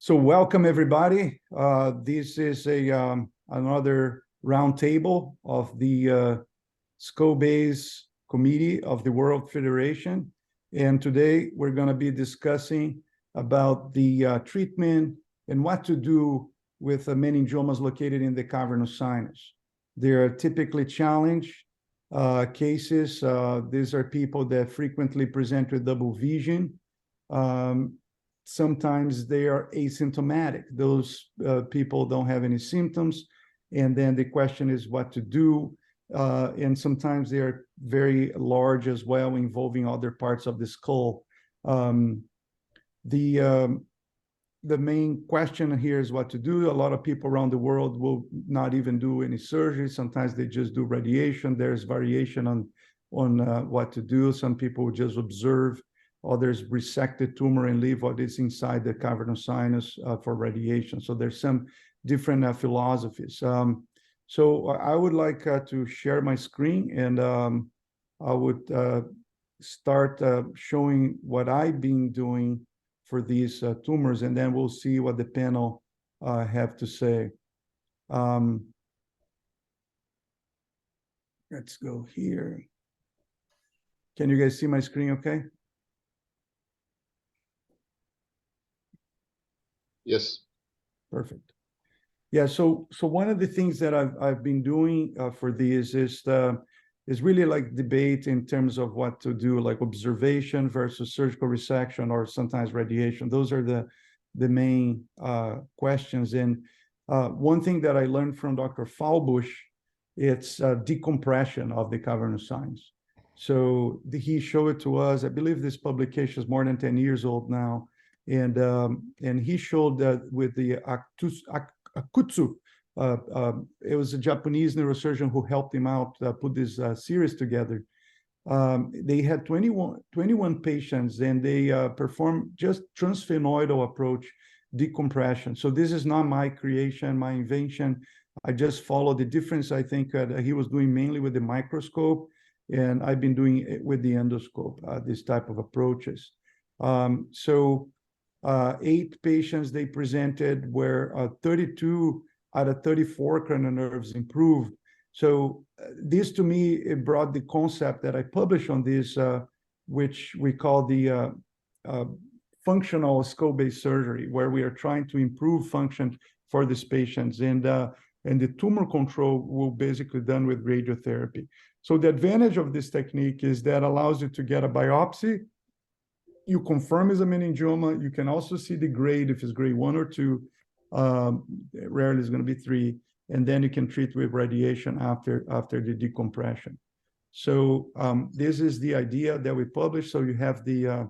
So welcome everybody. This is another roundtable of the SCO-based Committee of the World Federation. And today we're going to be discussing about the treatment and what to do with meningiomas located in the cavernous sinus. They are typically challenged cases. These are people that frequently present with double vision. Sometimes they are asymptomatic. Those people don't have any symptoms. And then the question is what to do. And sometimes they are very large as well, involving other parts of the skull. The main question here is what to do. A lot of people around the world will not even do any surgery. Sometimes they just do radiation. There's variation on what to do. Some people just observe. Others resect the tumor and leave what is inside the cavernous sinus for radiation. So there's some different philosophies. So I would like to share my screen, and I would start showing what I've been doing for these tumors, and then we'll see what the panel have to say. Let's go here. Can you guys see my screen okay? Yes. Perfect. Yeah, so one of the things that I've been doing for these is really like debate in terms of what to do, like observation versus surgical resection or sometimes radiation. Those are the main questions. And one thing that I learned from Dr. Falbush, it's decompression of the cavernous sinus. So he showed it to us. I believe this publication is more than 10 years old now. And he showed that with the Akutsu, it was a Japanese neurosurgeon who helped him out put this series together. They had 21 patients, and they performed just transsphenoidal approach decompression. So this is not my creation, my invention. I just followed the difference. I think that he was doing mainly with the microscope, and I've been doing it with the endoscope, this type of approaches. 8 patients they presented where 32 out of 34 cranial nerves improved. So this to me, it brought the concept that I published on this, which we call the functional skull-based surgery, where we are trying to improve function for these patients. And the tumor control will basically done with radiotherapy. So the advantage of this technique is that allows you to get a biopsy. You confirm it's a meningioma. You can also see the grade, if it's grade 1 or 2. Rarely it's going to be 3. And then you can treat with radiation after the decompression. So this is the idea that we published. So you have the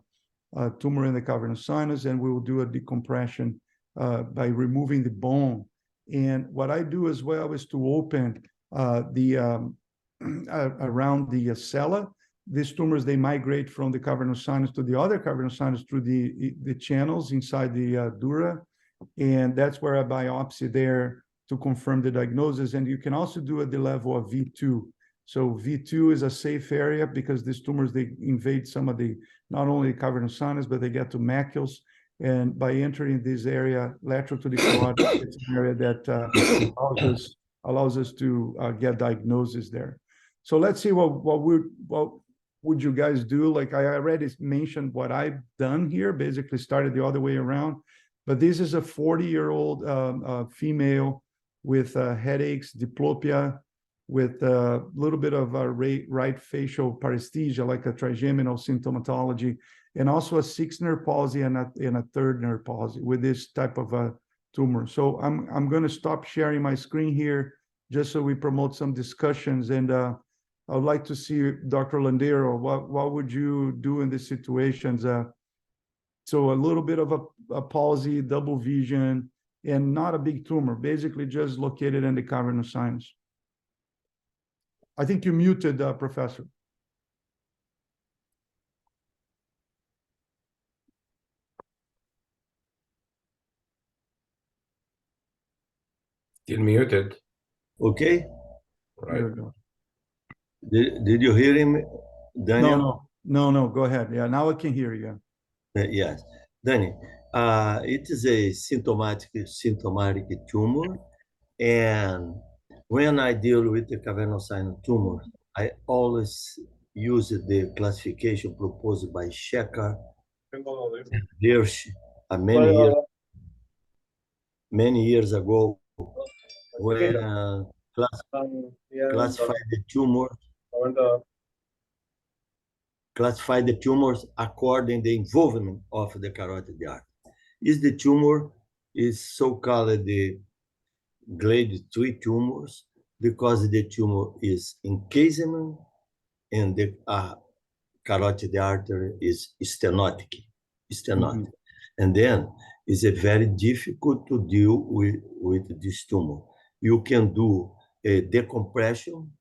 tumor in the cavernous sinus, and we will do a decompression by removing the bone. And what I do as well is to open around the sella. These tumors, they migrate from the cavernous sinus to the other cavernous sinus through the channels inside the dura. And that's where I biopsy there to confirm the diagnosis. And you can also do at the level of V2. So V2 is a safe area because these tumors, they invade some of the, not only the cavernous sinus, but they get to macules. And by entering this area, lateral to the carotid, it's an area that allows us to get diagnosis there. So let's see what would you guys do? Like I already mentioned what I've done here, basically started the other way around. But this is a 40-year-old female with headaches, diplopia, with a little bit of a right facial paresthesia, like a trigeminal symptomatology, and also a 6th nerve palsy and a 3rd nerve palsy with this type of a tumor. So I'm going to stop sharing my screen here just so we promote some discussions. And I would like to see Dr. Landeiro, what would you do in these situations? So a little bit of a palsy, double vision, and not a big tumor, basically just located in the cavernous sinus. I think you muted, Professor. Still muted. Okay. Right. There we go. Did you hear him, Daniel? No. Go ahead. Yeah, now I can hear you. Yes. Danny, It is a symptomatic tumor, and when I deal with the cavernous sinus tumor, I always use the classification proposed by Shekhar Hirsch many years ago, when classified the tumors according to the involvement of the carotid artery. Is the tumor is so-called the grade 3 tumors because the tumor is encasement and the carotid artery is stenotic. Mhm. And then it's very difficult to deal with this tumor. You can do a decompression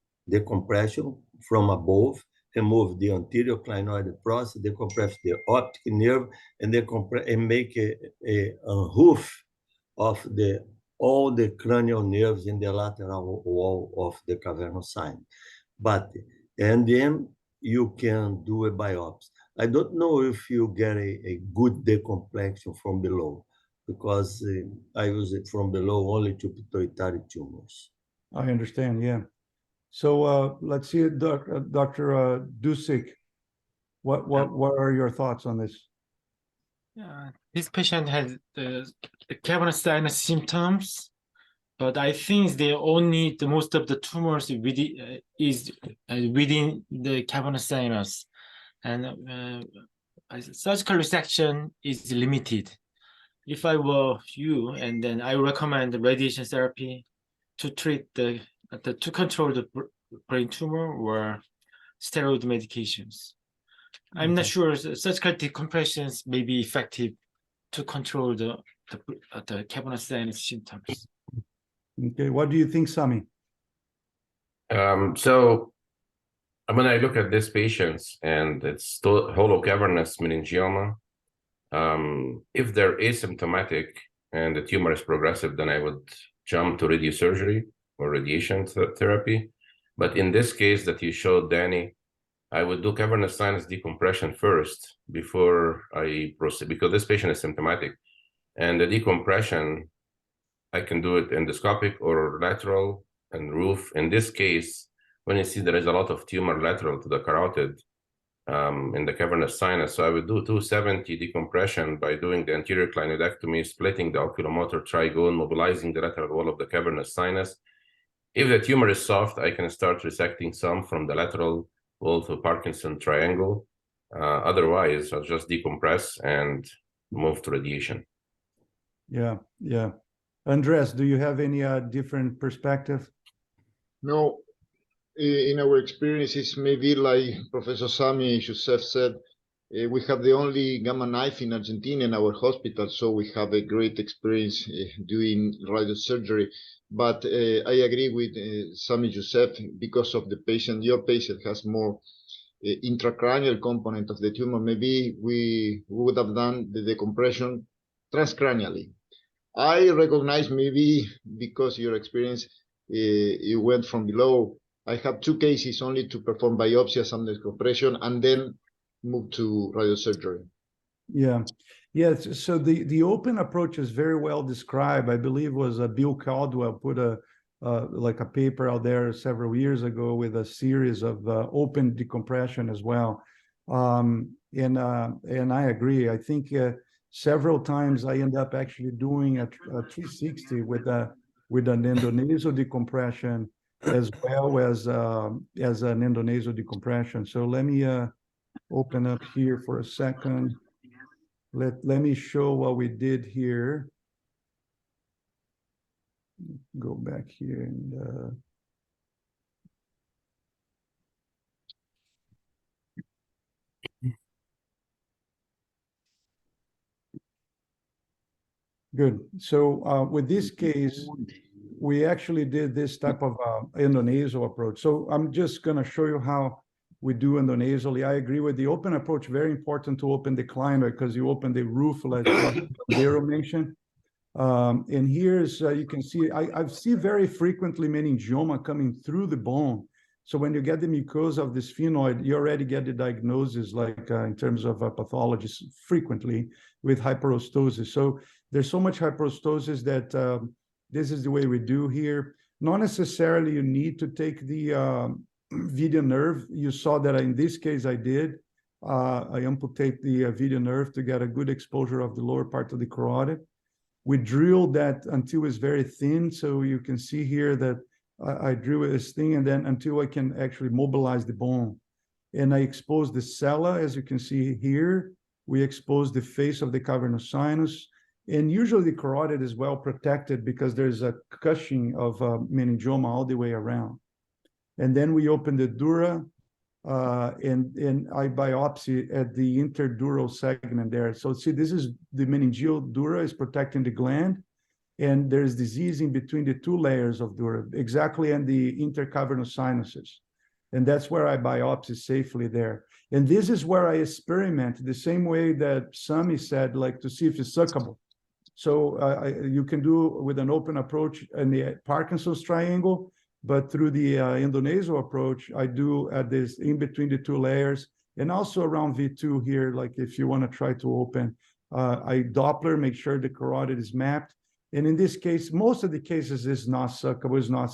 from above, remove the anterior clinoid process, decompress the optic nerve, and make a roof of all the cranial nerves in the lateral wall of the cavernous sinus. And then you can do a biopsy. I don't know if you get a good decompression from below, because I use it from below only to pituitary tumors. I understand, yeah. So let's see, Dr. Doo-Sik, what are your thoughts on this? This patient has the cavernous sinus symptoms, but I think the most of the tumors is within the cavernous sinus, and surgical resection is limited. If I were you, and then I recommend radiation therapy to treat to control the brain tumor or steroid medications. I'm not sure surgical decompressions may be effective to control the cavernous sinus symptoms. Okay, what do you think, Samy? So when I look at these patients and it's hollow cavernous meningioma, if they're asymptomatic and the tumor is progressive, then I would jump to radiosurgery or radiation therapy. But in this case that you showed, Danny, I would do cavernous sinus decompression first before I proceed, because this patient is symptomatic. And the decompression, I can do it endoscopic or lateral and roof. In this case, when you see there is a lot of tumor lateral to the carotid in the cavernous sinus, so I would do 270 decompression by doing the anterior clinoidectomy, splitting the oculomotor trigone, mobilizing the lateral wall of the cavernous sinus. If the tumor is soft, I can start resecting some from the lateral wall to Parkinson triangle. Otherwise, I'll just decompress and move to radiation. Yeah. Andres, do you have any different perspective? No, in our experiences, maybe like Professor Samy Youssef said, we have the only gamma knife in Argentina in our hospital, so we have a great experience doing radiosurgery. But I agree with Samy Youssef, because of the patient, your patient has more intracranial component of the tumor. Maybe we would have done the decompression transcranially. I recognize, maybe because your experience, you went from below. I have 2 cases only to perform biopsy, some decompression, and then move to radiosurgery. Yes. So the open approach is very well described. I believe it was Bill Caldwell put a paper out there several years ago with a series of open decompression as well. And I agree. I think several times I end up actually doing a 360 with an endonasal decompression as well as an endonasal decompression. So let me open up here for a second. Let me show what we did here. Go back here and good. So with this case, we actually did this type of endonasal approach. So I'm just going to show you how we do endonasally. I agree with the open approach. Very important to open the clinoid because you open the roof, like Landeiro mentioned. And here's, you can see, I see very frequently meningioma coming through the bone. So when you get the mucosa of the sphenoid, you already get the diagnosis, like in terms of pathology frequently. with hyperostosis. So there's so much hyperostosis that this is the way we do here. Not necessarily you need to take the video nerve. You saw that in this case I did. I amputate the video nerve to get a good exposure of the lower part of the carotid. We drilled that until it's very thin. So you can see here that I drill this thing, and then until I can actually mobilize the bone. And I expose the sella, as you can see here. We expose the face of the cavernous sinus. And usually the carotid is well protected because there's a cushion of meningioma all the way around. And then we open the dura, and I biopsy at the interdural segment there. So see, this is the meningeal dura is protecting the gland, and there's disease in between the two layers of dura, exactly in the intercavernous sinuses. And that's where I biopsy safely there. And this is where I experiment the same way that Samy said, like to see if it's suckable. So you can do with an open approach in the Parkinson's triangle, but through the endonasal approach, I do at this in between the two layers, and also around V2 here, like if you want to try to open, I Doppler, make sure the carotid is mapped. And in this case, most of the cases is not suckable, is not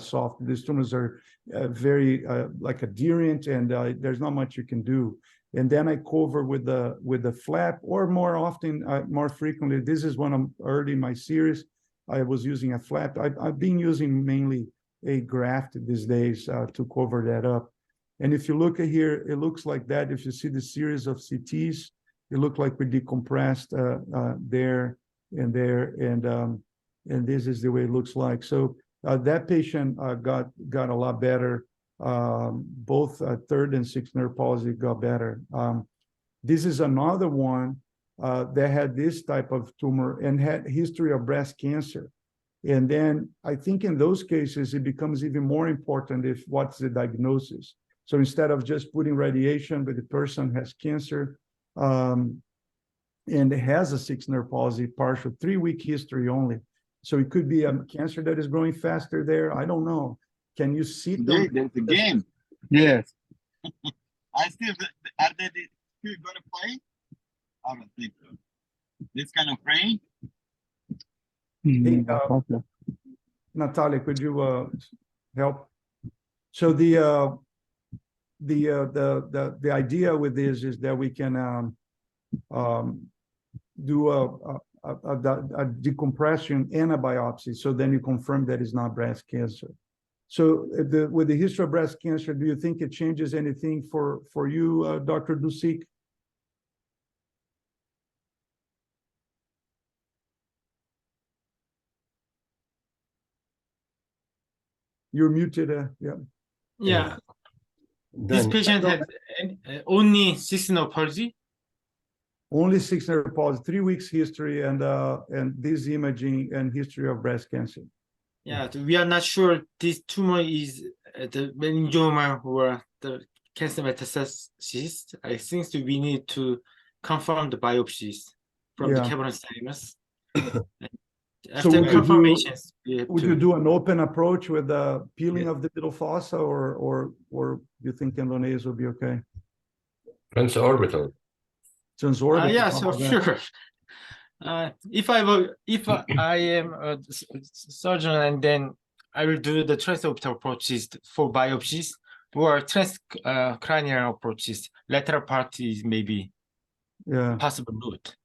soft. These tumors are very like adherent, and there's not much you can do. And then I cover with the flap, or more often, more frequently, this is when I'm early in my series, I was using a flap. I've been using mainly a graft these days to cover that up. And if you look at here, it looks like that. If you see the series of CTs, it looked like we decompressed there and there, and this is the way it looks like. So that patient got a lot better. Both third and sixth nerve palsy got better. This is another one that had this type of tumor and had history of breast cancer. And then I think in those cases, it becomes even more important if what's the diagnosis. So instead of just putting radiation, but the person has cancer and has a sixth nerve palsy, partial 3-week history only. So it could be a cancer that is growing faster there. I don't know. Can you see them? There's a game. Yes. Are they still going to play? I don't think so. This kind of frame? Hey, Natalia, could you help? So the idea with this is that we can do a decompression and a biopsy, so then you confirm that it's not breast cancer. So with the history of breast cancer, do you think it changes anything for you, Dr. Doo-Sik? You're muted. Yeah. Yeah. This patient had only sixth nerve palsy. Only sixth nerve palsy, 3 weeks history, and this imaging and history of breast cancer. Yeah, we are not sure this tumor is the meningioma or the cancer metastasis. I think that we need to confirm the biopsies from the cavernous sinus. After confirmations, would you do an open approach with the peeling of the middle fossa, or you think endonasal will be okay? Transorbital. Transorbital. Yeah, so sure. If I am a surgeon, and then I will do the transorbital approaches for biopsies, or transcranial approaches. Lateral part is maybe possible route.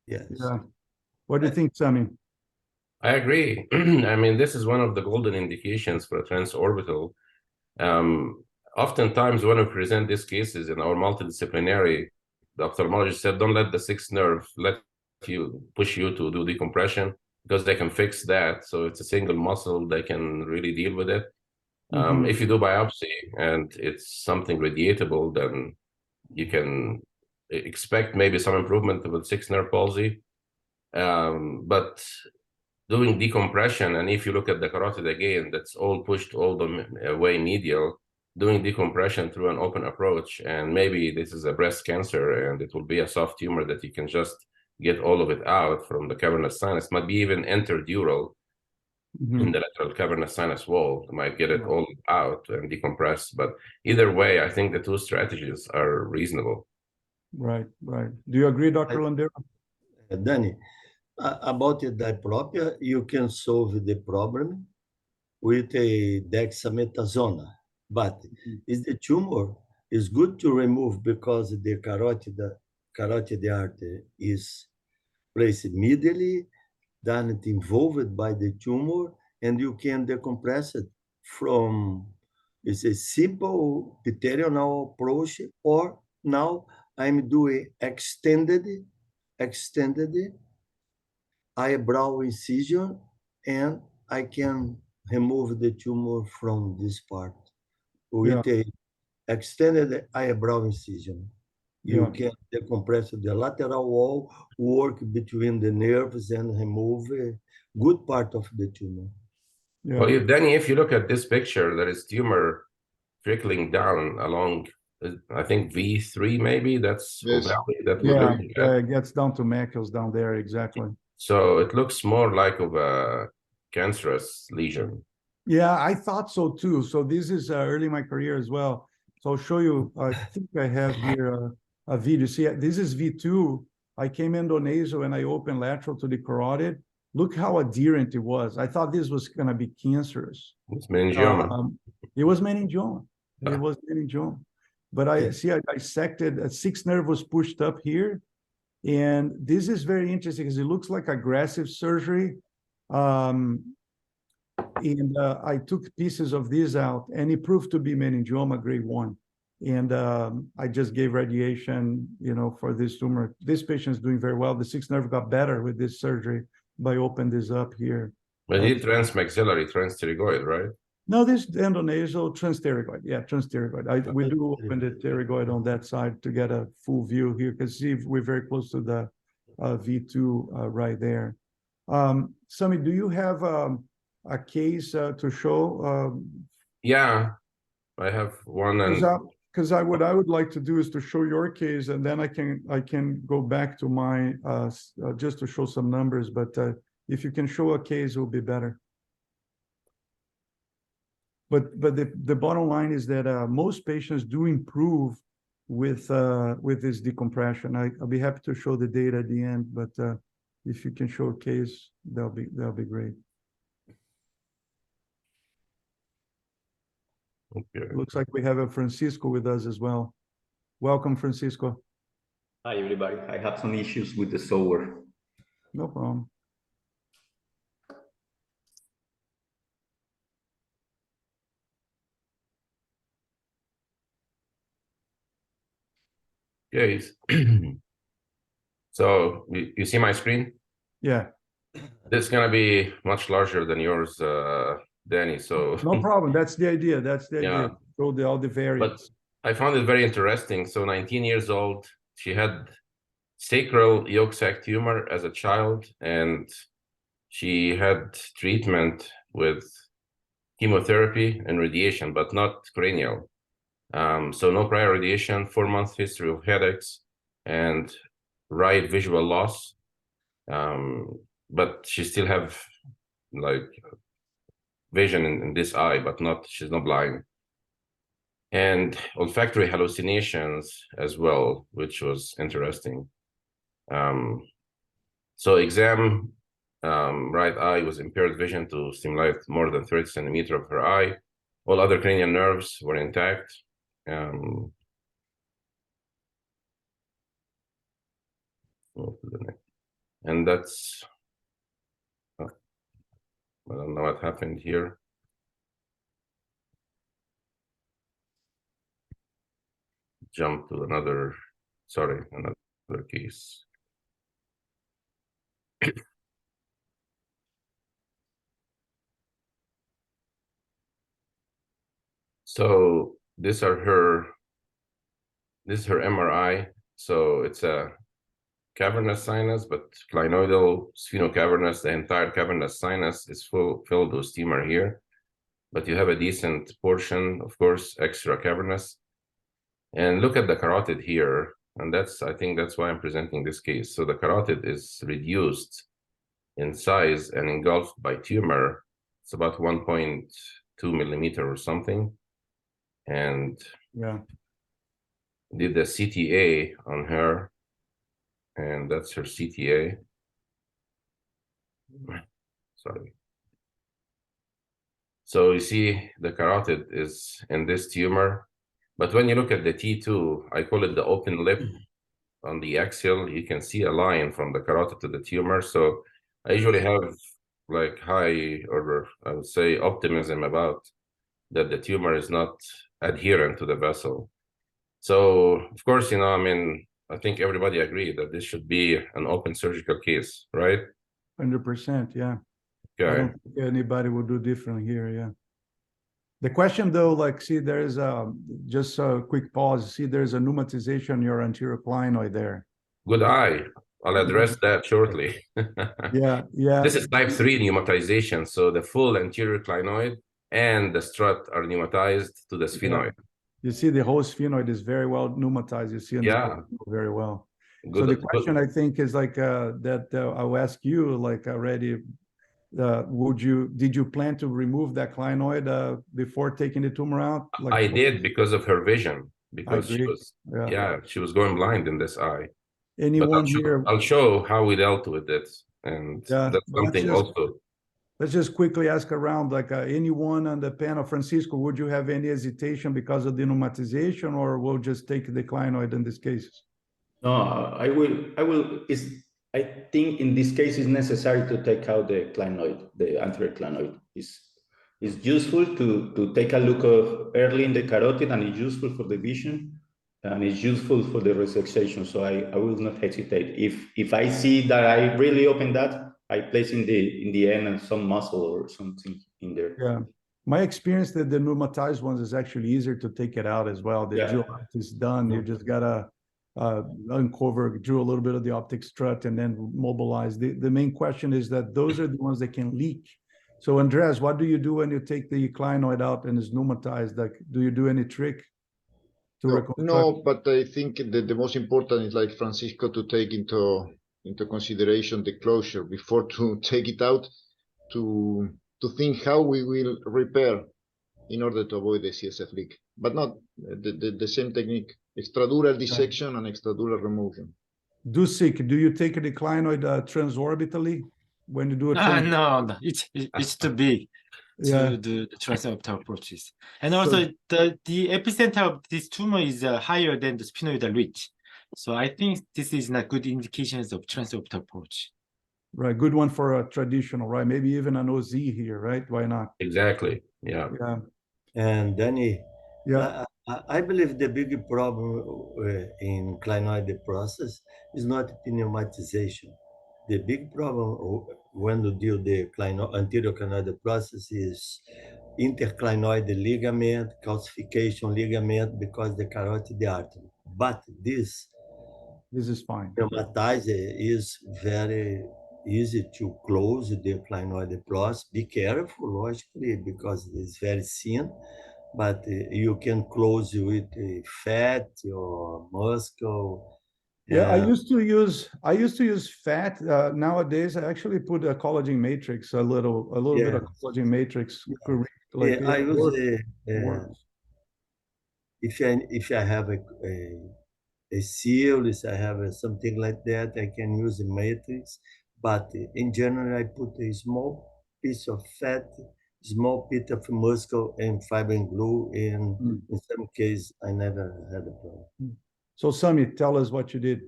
Yes. Yeah. What do you think, Samy? I agree. I mean, this is one of the golden indications for a transorbital. Oftentimes, when we present these cases in our multidisciplinary, the ophthalmologist said, don't let the sixth nerve push you to do decompression, because they can fix that. So it's a single muscle, they can really deal with it. If you do biopsy and it's something radiatable, then you can expect maybe some improvement with sixth nerve palsy. But doing decompression, and if you look at the carotid again, that's all pushed all the way medial, doing decompression through an open approach, and maybe this is a breast cancer and it will be a soft tumor that you can just get all of it out from the cavernous sinus, might be even interdural in the lateral cavernous sinus wall, might get it all out and decompress. But either way, I think the two strategies are reasonable. Right. Do you agree, Dr. Landeiro? Danny, about the diplopia, you can solve the problem with a dexamethasone, but is the tumor is good to remove because the carotid artery is placed immediately, then involved by the tumor, and you can decompress it from it's a simple pterional approach, or now I'm doing extended eyebrow incision, and I can remove the tumor from this part with a extended eyebrow incision. You can decompress the lateral wall, work between the nerves, and remove a good part of the tumor. Yeah. Well, Danny, if you look at this picture, there is tumor trickling down along, I think V3 maybe, that's Yes. valley that we're looking at. It gets down to macles down there, exactly. So it looks more like of a cancerous lesion. Yeah, I thought so too. So this is early in my career as well. So I'll show you, I think I have here a video. See, this is V2. I came endonasal and I opened lateral to the carotid. Look how adherent it was. I thought this was going to be cancerous. It's meningioma. It was meningioma. It was meningioma. But I dissected, a 6th nerve was pushed up here. And this is very interesting because it looks like aggressive surgery. And I took pieces of this out, and it proved to be meningioma grade 1. And I just gave radiation, for this tumor. This patient is doing very well. The 6th nerve got better with this surgery by opening this up here. But he transmaxillary transpterygoid, right? No, this endonasal transpterygoid. Yeah, transpterygoid. We do open the pterygoid on that side to get a full view here, because see, we're very close to the V2 right there. Samy, do you have a case to show? Yeah, I have one. And because what I would like to do is to show your case, and then I can go back to my just to show some numbers. But if you can show a case, it will be better. But the bottom line is that most patients do improve with this decompression. I'll be happy to show the data at the end, but if you can show a case, that'll be great. okay. Looks like we have a Francisco with us as well. Welcome, Francisco. Hi, everybody. I have some issues with the software. No problem. Okay. So you see my screen? Yeah. This is gonna be much larger than yours, Danny. So No problem. That's the idea. Yeah. Show all the variants. I found it very interesting. So 19 years old, she had sacral yolk sac tumor as a child, and she had treatment with chemotherapy and radiation, but not cranial. So no prior radiation, 4-month history of headaches and right visual loss. But she still have like vision in this eye, but she's not blind. And olfactory hallucinations as well, which was interesting. So exam, right eye was impaired vision to stimulate more than 30 centimeters of her eye. All other cranial nerves were intact. And that's, I don't know what happened here. Jump to another case. So this is her MRI. So it's a cavernous sinus, but clinoidal, spheno-cavernous. The entire cavernous sinus is filled with tumor here, but you have a decent portion, of course, extra cavernous. And look at the carotid here, and I think that's why I'm presenting this case. So the carotid is reduced in size and engulfed by tumor. It's about 1.2 millimeter or something. And yeah, did the CTA on her, and that's her CTA. Sorry. So you see the carotid is in this tumor, but when you look at the T2, I call it the open lip on the axial, you can see a line from the carotid to the tumor. So I usually have like high, or I would say optimism about that the tumor is not adherent to the vessel. So of course, I mean, I think everybody agreed that this should be an open surgical case, right? 100%, yeah. I Okay. don't think anybody will do different here, yeah. The question though, like, see, there's just a quick pause. See, there's a pneumatization in your anterior clinoid there. Good eye. I'll address that shortly. Yeah, yeah. This is type 3 pneumatization. So the full anterior clinoid and the strut are pneumatized to the sphenoid. You see the whole sphenoid is very well pneumatized. You see in Yeah. very well. Good, So the question I think is like I'll ask you like already, did you plan to remove that clinoid before taking the tumor out? Like, I did because of her vision, because she agree. was, Yeah. she was going blind in this eye. Anyone But here? I'll show how we dealt with it. And Yeah, that's something also. Let's just quickly ask around, like anyone on the panel, Francisco, would you have any hesitation because of the pneumatization, or we'll just take the clinoid in this case? No, I will. I think in this case it's necessary to take out the clinoid, the anterior clinoid. It's useful to take a look of early in the carotid, and it's useful for the vision, and it's useful for the resection. So I will not hesitate. If I see that I really open that, I place in the end some muscle or something in there. Yeah. My experience that the pneumatized ones is actually easier to take it out as well. The dual is done. You just gotta uncover, drew a little bit of the optic strut, and then mobilize. The main question is that those are the ones that can leak. So Andreas, what do you do when you take the clinoid out and it's pneumatized? Like, do you do any trick to reconstruct? No, but I think the most important is like Francisco to take into consideration the closure before to take it out, to think how we will repair in order to avoid the CSF leak, but not the same technique, extradural dissection and extradural removal. Doo-Sik, do you take the clinoid transorbitally when you do a No, it's too big to do the transorbital approaches. And also the epicenter of this tumor is higher than the sphenoidal ridge. So I think this is not good indications of transorbital approach. Right, good one for a traditional, right? Maybe even an OZ here, right? Why not? Exactly, yeah. And Danny, I believe the big problem in clinoid process is not pneumatization. The big problem when you do the anterior clinoid process is interclinoid ligament, calcification ligament, because the carotid artery. But this is fine. Pneumatizer is very easy to close the clinoid process. Be careful, logically, because it's very thin, but you can close with fat or muscle. Yeah, I used to use fat. Nowadays, I actually put a collagen matrix, a little bit of collagen matrix. Like I use if I have a seal, if I have something like that, I can use a matrix. But in general, I put a small piece of fat, small bit of muscle, and fiber and glue. And in some cases, I never had a problem. So, Samy, tell us what you did.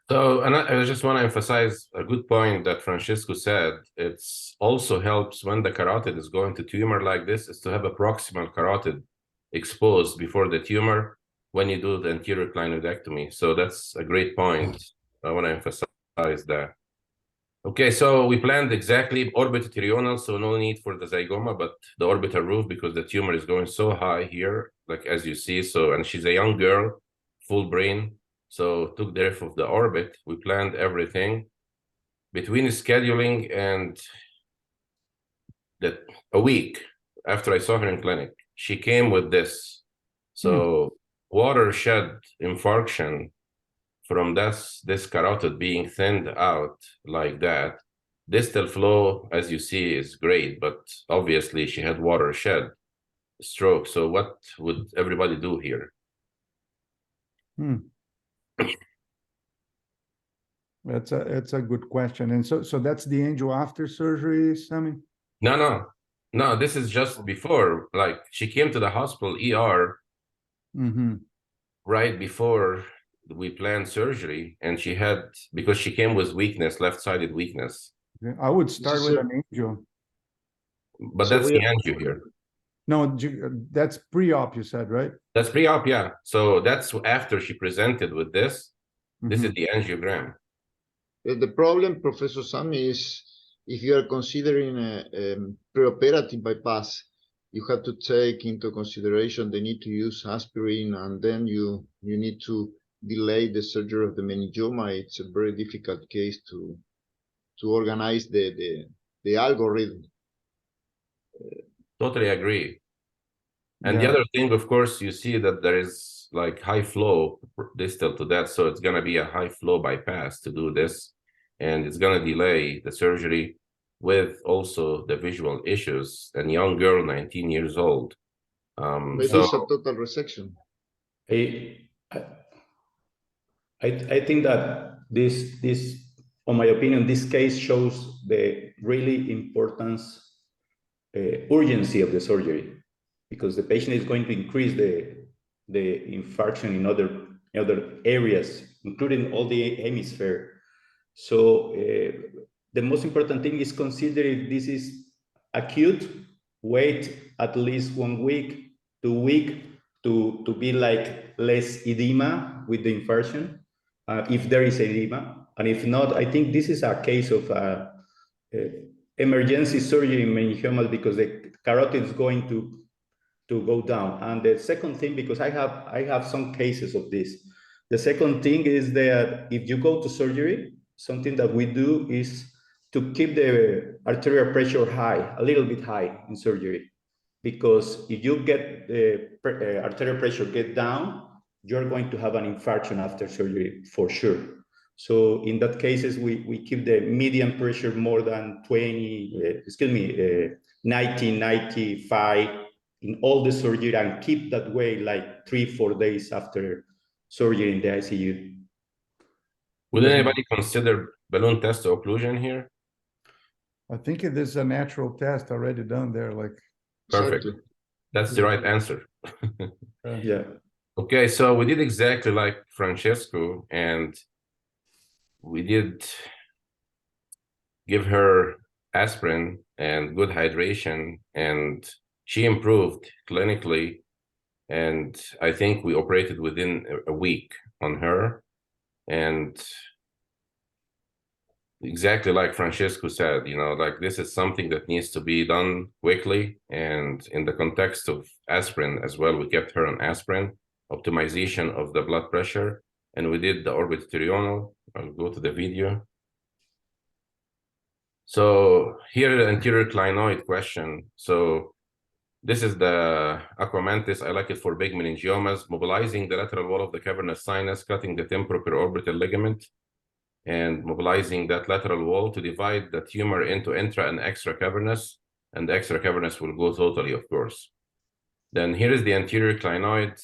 So, and I just want to emphasize a good point that Francesco said. It's also helps when the carotid is going to tumor like this, is to have a proximal carotid exposed before the tumor when you do the anterior clinoidectomy. So that's a great point. I want to emphasize that. Okay, so we planned exactly orbitotrional, so no need for the zygoma, but the orbital roof, because the tumor is going so high here, like as you see. So, and she's a young girl, full brain. So took the roof of the orbit. We planned everything. Between scheduling and a week after I saw her in clinic, she came with this. So watershed infarction from this carotid being thinned out like that. Distal flow, as you see, is great, but obviously she had watershed stroke. So what would everybody do here? That's a good question. And so that's the angio after surgery, Samy? No, this is just before. Like, she came to the hospital ER right before we planned surgery, and she had, because she came with weakness, left-sided weakness. I would start with an angio. But So that's the angio here. No, that's pre-op, you said, right? That's pre-op, yeah. So that's after she presented with this. This is the angiogram. The problem, Professor Samy, is if you are considering a preoperative bypass, you have to take into consideration the need to use aspirin, and then you need to delay the surgery of the meningioma. It's a very difficult case to organize the algorithm. Totally agree. And the other thing, of course, you see that there is like high flow distal to that, so it's going to be a high flow bypass to do this, and it's going to delay the surgery with also the visual issues. And young girl, 19 years old. Maybe it's a total resection. I think that this, on my opinion, this case shows the really importance, urgency of the surgery, because the patient is going to increase the infarction in other areas, including all the hemisphere. So the most important thing is consider if this is acute, wait at least 1 week, 2 weeks to be like less edema with the infarction, if there is edema. And if not, I think this is a case of emergency surgery in meningiomas, because the carotid is going to go down. And the second thing, because I have some cases of this, the second thing is that if you go to surgery, something that we do is to keep the arterial pressure high, a little bit high in surgery, because if you get the arterial pressure get down, you're going to have an infarction after surgery for sure. So in that cases, we keep the median pressure more than 90, 95 in all the surgery, and keep that way like 3-4 days after surgery in the ICU. Would anybody consider balloon test occlusion here? I think it is a natural test already done there. Like, perfect. Exactly. That's the right answer. Yeah. Okay, so we did exactly like Francesco, and we did give her aspirin and good hydration, and she improved clinically. And I think we operated within a week on her. And exactly like Francesco said, you know, like this is something that needs to be done quickly. And in the context of aspirin as well, we kept her on aspirin, optimization of the blood pressure, and we did the orbitotirional. I'll go to the video. So here the anterior clinoid question. So this is the aquamantis. I like it for big meningiomas, mobilizing the lateral wall of the cavernous sinus, cutting the temporoperorbital ligament, and mobilizing that lateral wall to divide the tumor into intra and extra cavernous, and the extra cavernous will go totally, of course. Then here is the anterior clinoid.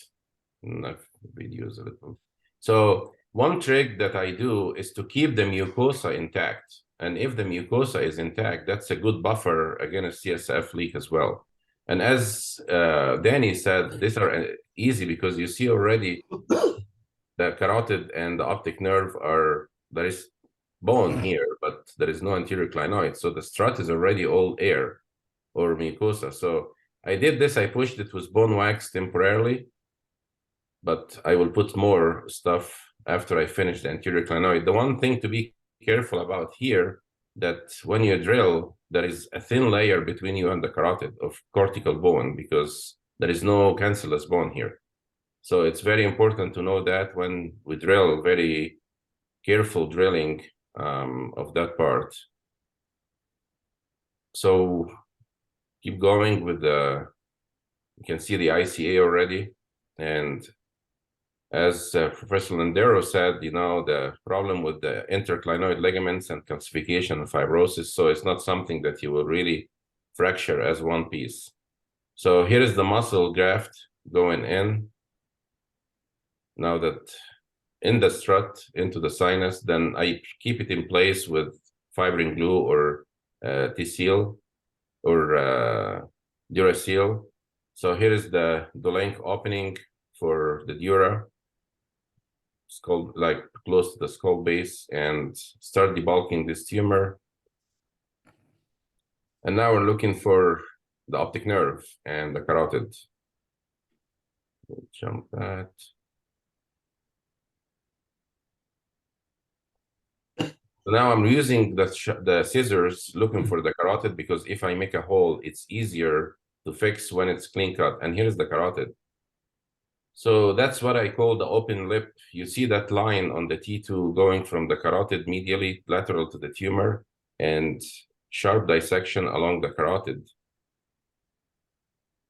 Videos a little. So one trick that I do is to keep the mucosa intact. And if the mucosa is intact, that's a good buffer against CSF leak as well. And as Danny said, these are easy because you see already the carotid and the optic nerve are, there is bone here, but there is no anterior clinoid. So the strut is already all air or mucosa. So I did this, I pushed it with bone wax temporarily, but I will put more stuff after I finish the anterior clinoid. The one thing to be careful about here, that when you drill, there is a thin layer between you and the carotid of cortical bone, because there is no cancellous bone here. So it's very important to know that when we drill, very careful drilling of that part. So keep going with the, you can see the ICA already. And as Professor Landeiro said, you know, the problem with the interclinoid ligaments and calcification and fibrosis, so it's not something that you will really fracture as one piece. So here is the muscle graft going in. Now that in the strut into the sinus. Then I keep it in place with fibrin glue or T-seal or Duraseal. So here is the length opening for the dura, skull, like close to the skull base, and start debulking this tumor. And now we're looking for the optic nerve and the carotid. We'll jump that. So now I'm using the scissors looking for the carotid, because if I make a hole, it's easier to fix when it's clean cut. And here's the carotid. So that's what I call the open lip. You see that line on the T2 going from the carotid medially lateral to the tumor, and sharp dissection along the carotid.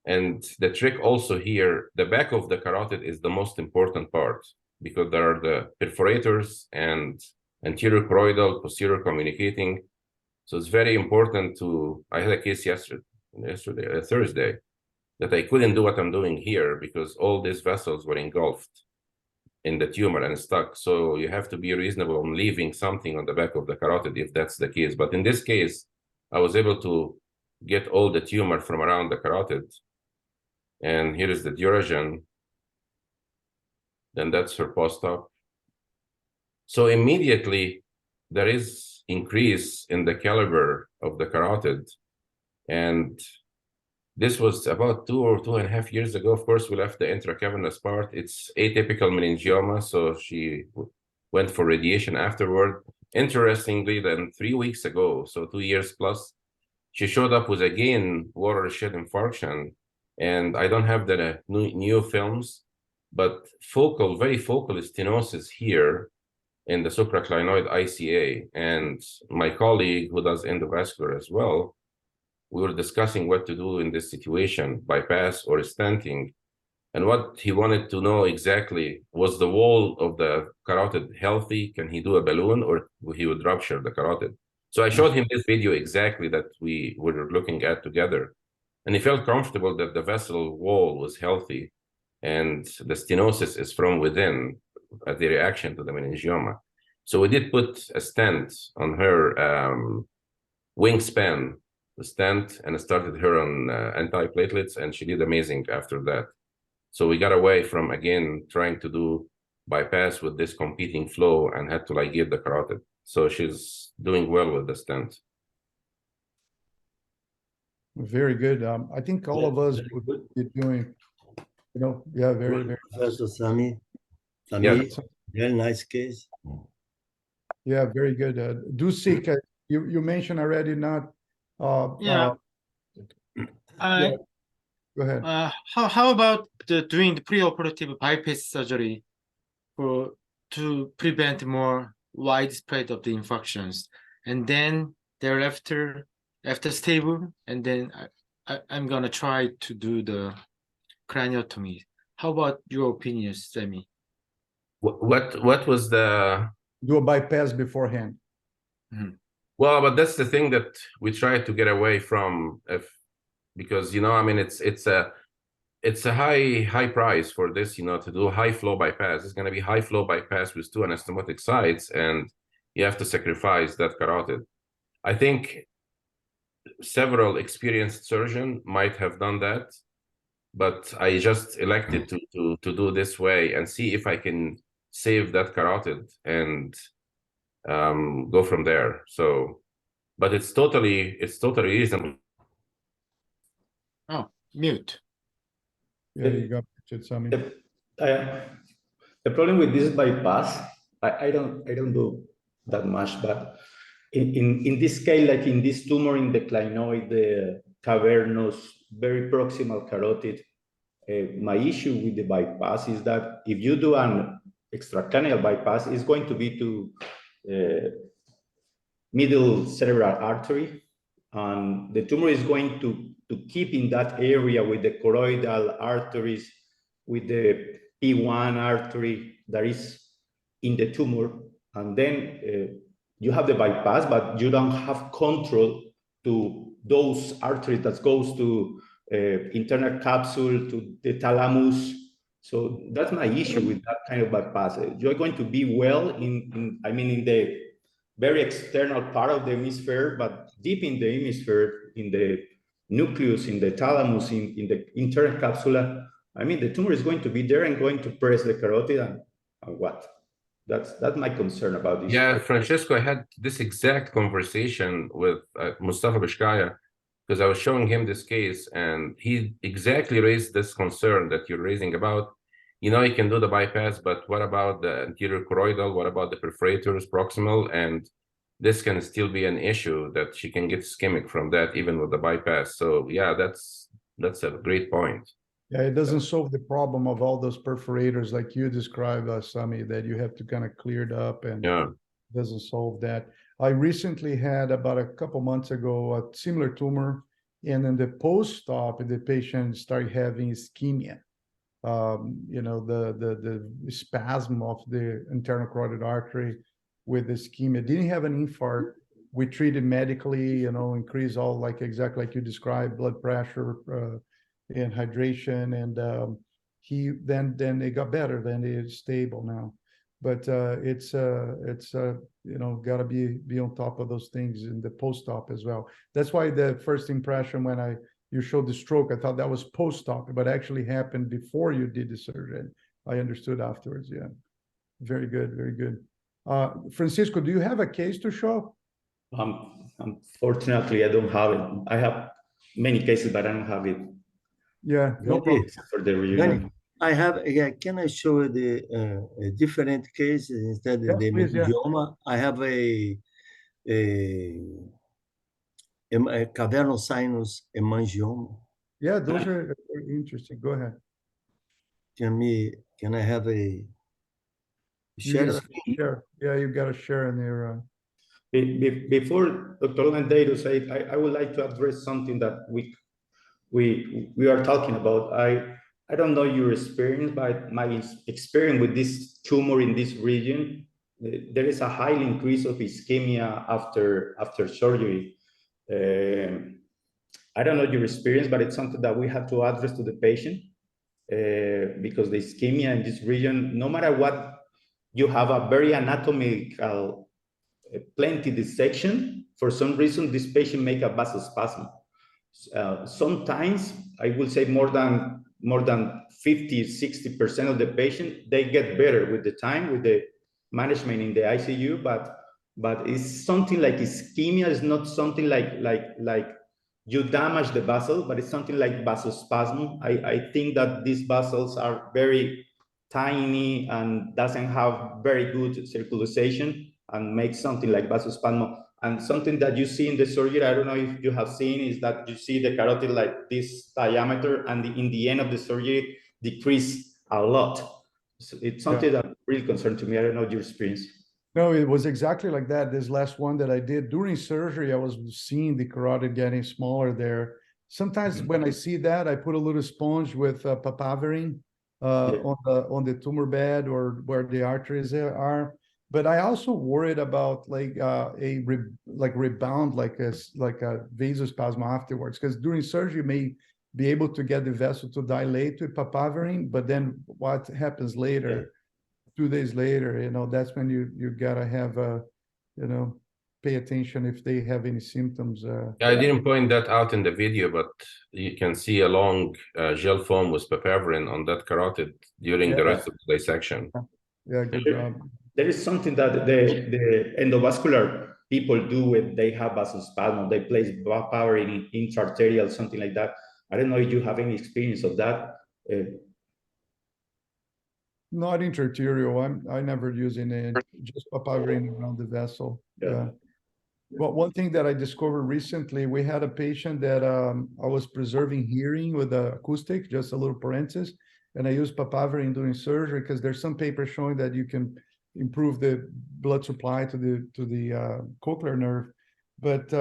And the trick also here, the back of the carotid is the most important part, because there are the perforators and anterior choroidal, posterior communicating. So it's very important to, I had a case Thursday, that I couldn't do what I'm doing here because all these vessels were engulfed in the tumor and stuck. So you have to be reasonable on leaving something on the back of the carotid if that's the case. But in this case, I was able to get all the tumor from around the carotid. And here is the duragen. Then that's her post-op. So immediately there is increase in the caliber of the carotid. And this was about 2 or 2.5 years ago. Of course, we left the intracavernous part. It's atypical meningioma, so she went for radiation afterward. Interestingly, then 3 weeks ago, so 2 years plus, she showed up with again watershed infarction. And I don't have the new films, but focal, very focal stenosis here in the supraclinoid ICA. And my colleague who does endovascular as well, we were discussing what to do in this situation, bypass or stenting. And what he wanted to know exactly was the wall of the carotid healthy? Can he do a balloon, or he would rupture the carotid? So I showed him this video exactly that we were looking at together. And he felt comfortable that the vessel wall was healthy and the stenosis is from within as the reaction to the meningioma. So we did put a stent on her wingspan, the stent, and started her on antiplatelets, and she did amazing after that. So we got away from, again, trying to do bypass with this competing flow and had to ligate the carotid. So she's doing well with the stent. Very good. I think all of us would be doing, very, very. Professor Samy, Yeah. very nice case. Yeah, very good. Doo-Sik, you mentioned already not. Yeah. Go ahead. How about doing the preoperative bypass surgery to prevent more widespread of the infections, and then thereafter, after stable, and then I'm gonna try to do the craniotomy. How about your opinion, Samy? What was the? Do a bypass beforehand. Mm-hmm. Well, but that's the thing that we try to get away from, because I mean it's a high price for this, to do high flow bypass. It's going to be high flow bypass with 2 anastomotic sites, and you have to sacrifice that carotid. I think several experienced surgeons might have done that, but I just elected to do this way and see if I can save that carotid and go from there. So, but it's totally reasonable. Oh, mute. Yeah, you got it, Samy. The problem with this bypass, I don't do that much, but in this scale, like in this tumor in the clinoid, the cavernous, very proximal carotid, my issue with the bypass is that if you do an extracranial bypass, it's going to be to middle cerebral artery, and the tumor is going to keep in that area with the choroidal arteries, with the P1 artery that is in the tumor, and then you have the bypass, but you don't have control to those arteries that goes to internal capsule, to the thalamus, So that's my issue with that kind of bypass. You're going to be well in the very external part of the hemisphere, but deep in the hemisphere, in the nucleus, in the thalamus, in the internal capsula. I mean, the tumor is going to be there and going to press the carotid and what? That's my concern about this. Yeah, Francesco, I had this exact conversation with Mustafa Bishkaya, because I was showing him this case, and he exactly raised this concern that you're raising about, you can do the bypass, but what about the anterior choroidal? What about the perforators, proximal? And this can still be an issue that she can get ischemic from that, even with the bypass. So yeah, that's a great point. Yeah, it doesn't solve the problem of all those perforators like you described, Samy, that you have to kind of clear it up, and yeah, doesn't solve that. I recently had, about a couple months ago, a similar tumor, and in the post-op, the patient started having ischemia. The spasm of the internal carotid artery with ischemia. Didn't have an infarct. We treated medically, increase all exactly like you described, blood pressure and hydration, and he then it got better. Then it's stable now, but it's got to be on top of those things in the post-op as well. That's why the first impression when you showed the stroke, I thought that was post-op, but actually happened before you did the surgery. I understood afterwards. Yeah, very good, very good. Francisco, do you have a case to show? Unfortunately, I don't have it. I have many cases, but I don't have it. Yeah, no problem. For the reunion. I have. Yeah, can I show you the different cases instead of the meningioma? I have a cavernous sinus meningiomas. Yeah, those are interesting. Go ahead. Can I have a share screen? Share. Yeah, you got to share in there. Before Dr. Landeiro said, I would like to address something that we are talking about. I don't know your experience, but my experience with this tumor in this region, there is a high increase of ischemia after surgery. I don't know your experience, but it's something that we have to address to the patient because the ischemia in this region, no matter what, you have a very anatomical, plenty dissection. For some reason, this patient make a vasospasm. Sometimes I will say more than 50-60% of the patient, they get better with the time, with the management in the ICU, but it's something like ischemia. Is not something like you damage the vessel, but it's something like vasospasm. I think that these vessels are very tiny and doesn't have very good circulation and makes something like vasospasm. And something that you see in the surgery, I don't know if you have seen, is that you see the carotid like this diameter, and in the end of the surgery decrease a lot. So it's something that really concerned to me. I don't know your experience. No, it was exactly like that. This last one that I did during surgery, I was seeing the carotid getting smaller there. Sometimes when I see that, I put a little sponge with papaverine on the tumor bed or where the arteries are. But I also worried about rebound, like a vasospasm afterwards, because during surgery you may be able to get the vessel to dilate with papaverine, but then what happens later, 2 days later, that's when you gotta have pay attention if they have any symptoms. I didn't point that out in the video, but you can see a long gel foam with papaverine on that carotid during the rest of the dissection. Yeah, good job. There is something that the endovascular people do when they have vasospasm. They place papaverine in intraarterial, something like that. I don't know if you have any experience of that. Not intraarterial. I never use any, just papaverine around the vessel. Yeah. Well, one thing that I discovered recently, we had a patient that I was preserving hearing with the acoustic, just a little parenthesis, and I used papaverine during surgery because there's some papers showing that you can improve the blood supply to the cochlear nerve, but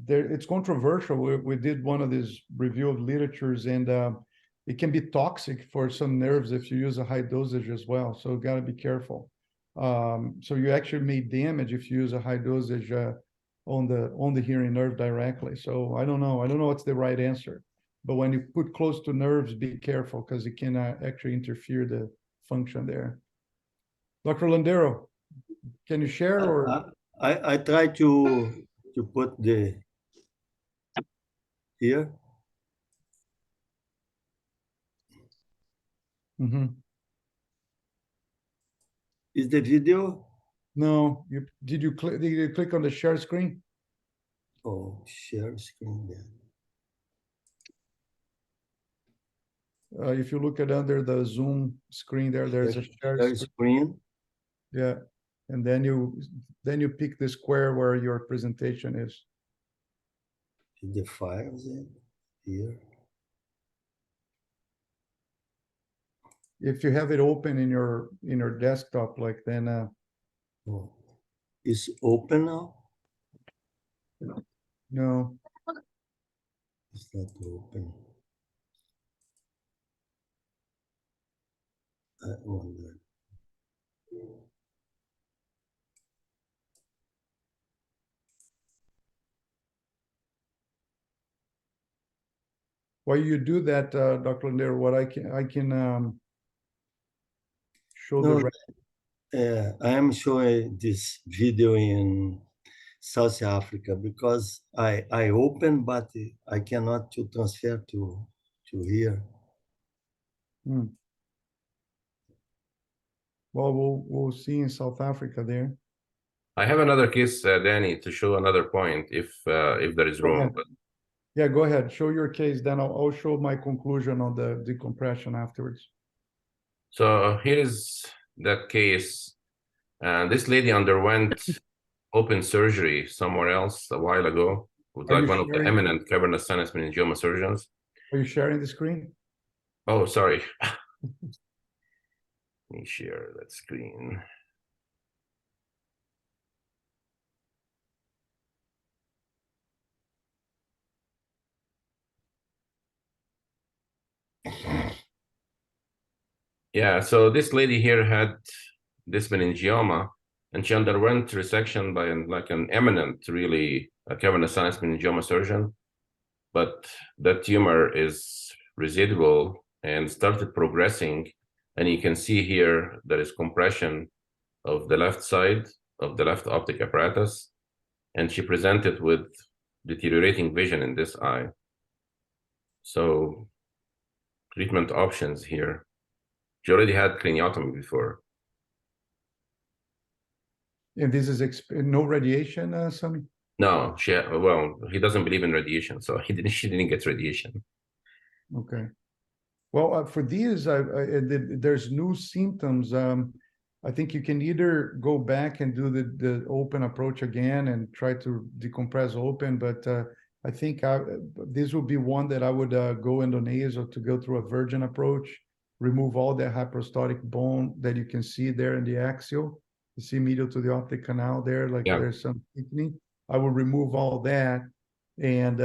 it's controversial. We did one of these review of literatures, and it can be toxic for some nerves if you use a high dosage as well. So got to be careful. So you actually may damage if you use a high dosage on the hearing nerve directly. So I don't know what's the right answer. but when you put close to nerves, be careful because it can actually interfere the function there. Dr. Landeiro, can you share or? I try to put the here. Is the video? No, did you click on the share screen? Oh, share screen there. If you look at under the Zoom screen there, there's a share screen. Yeah, and then you pick the square where your presentation is. The files here. If you have it open in your desktop, like then. Oh, it's open now. No. It's not open. I wonder. While you do that, Dr. Landeiro, what I can show I am showing this video in South Africa because I open, but I cannot to transfer to here. Well, we'll see in South Africa there. I have another case, Danny, to show another point if there is room. But... Yeah, go ahead. Show your case, then I'll show my conclusion on the decompression afterwards. So here is that case. This lady underwent open surgery somewhere else a while ago with like one of the eminent cavernous sinus meningioma surgeons. Are you sharing the screen? Oh, sorry. Let me share that screen. Yeah, so this lady here had this meningioma, and she underwent resection by an eminent, really, a cavernous sinus meningioma surgeon. But that tumor is residual and started progressing. And you can see here there is compression of the left side of the left optic apparatus. And she presented with deteriorating vision in this eye. So treatment options here. She already had craniotomy before. And this is no radiation, Samy? No, well, he doesn't believe in radiation, so she didn't get radiation. Okay. Well, for these, there's new symptoms. I think you can either go back and do the open approach again and try to decompress open, but I think this would be one that I would go endonasal to go through a virgin approach, remove all the hyperostotic bone that you can see there in the axial. You see medial to the optic canal there, like there's some thickening. I will remove all that, and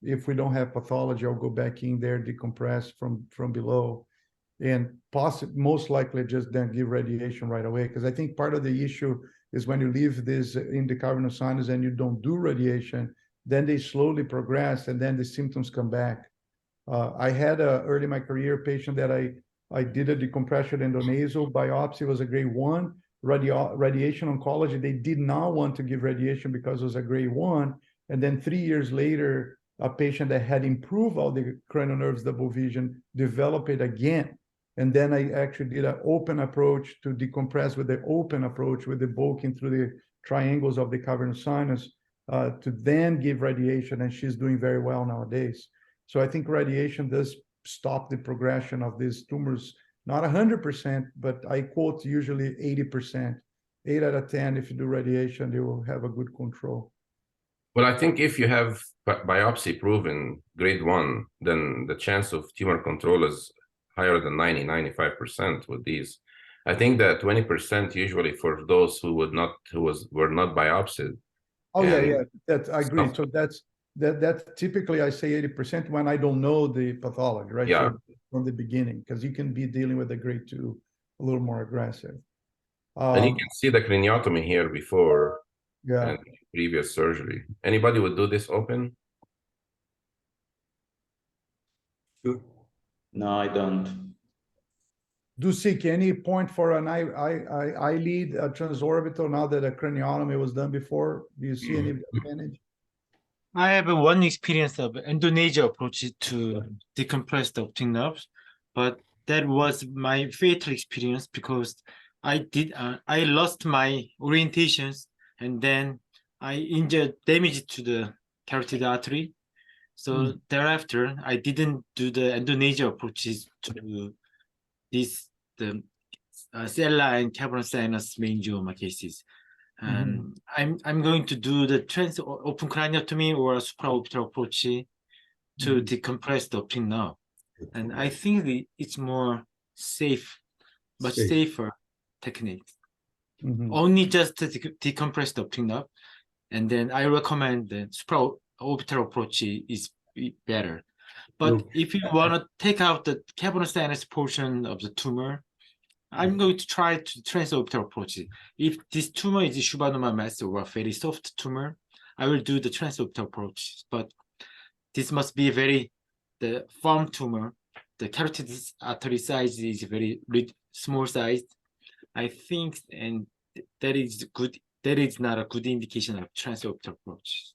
if we don't have pathology, I'll go back in there, decompress from below, and most likely just then give radiation right away. Because I think part of the issue is when you leave this in the cavernous sinus and you don't do radiation, then they slowly progress, and then the symptoms come back. I had early in my career patient that I did a decompression endonasal biopsy, was a grade 1 radiation oncology. They did not want to give radiation because it was a grade 1, and then 3 years later, a patient that had improved all the cranial nerves double vision developed it again. And then I actually did an open approach to decompress with the open approach with the bulking through the triangles of the cavernous sinus to then give radiation, and she's doing very well nowadays. So I think radiation does stop the progression of these tumors, not 100%, but I quote usually 80%. 8 out of 10, if you do radiation, they will have a good control. Well, I think if you have biopsy proven grade 1, then the chance of tumor control is higher than 90-95% with these. I think that 20% usually for those who were not biopsied. Oh yeah, I agree. So that's typically I say 80% when I don't know the pathology, right? Yeah. So from the beginning, because you can be dealing with a grade 2 a little more aggressive. And you can see the craniotomy here before and previous surgery. Anybody would do this open? Sure. No, I don't. Doo-Sik, any point for an eyelid transorbital now that a craniotomy was done before? Do you see any advantage? I have one experience of Indonesia approach to decompress the optic nerves, but that was my fatal experience because I lost my orientations and then I injured damage to the carotid artery. So thereafter, I didn't do the Indonesia approaches to the Sella and Cavernous Sinus Meningiomas cases. And I'm going to do the open craniotomy or supraorbital approach to decompress the optic nerve. And I think it's more safe, much safer technique. Only just to decompress the optic nerve. And then I recommend the supraorbital approach is better. But if you want to take out the cavernous sinus portion of the tumor, I'm going to try to transorbital approach. If this tumor is a Schubadoma mass or a very soft tumor, I will do the transorbital approach. But this must be the firm tumor. The carotid artery size is very small sized. I think, and that is good. That is not a good indication of transorbital approach.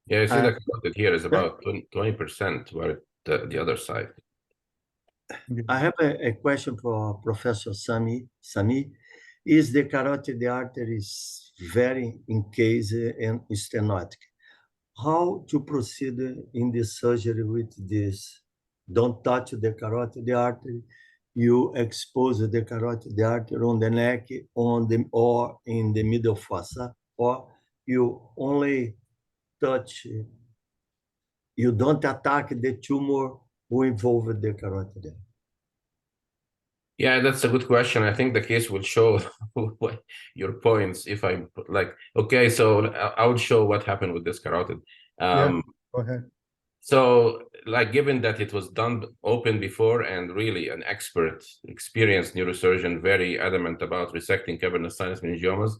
Yeah, I see the carotid here is about 20%, where the other side. I have a question for Professor Samy. Samy, is the carotid artery very encased and stenotic? How to proceed in the surgery with this? Don't touch the carotid artery. You expose the carotid artery on the neck, or in the middle fossa, or you only touch. You don't attack the tumor who involved the carotid artery. Yeah, that's a good question. I think the case will show your points. If I like, okay, so I would show what happened with this carotid. Go ahead. So, like, given that it was done open before, and really an expert, experienced neurosurgeon, very adamant about resecting cavernous sinus meningiomas,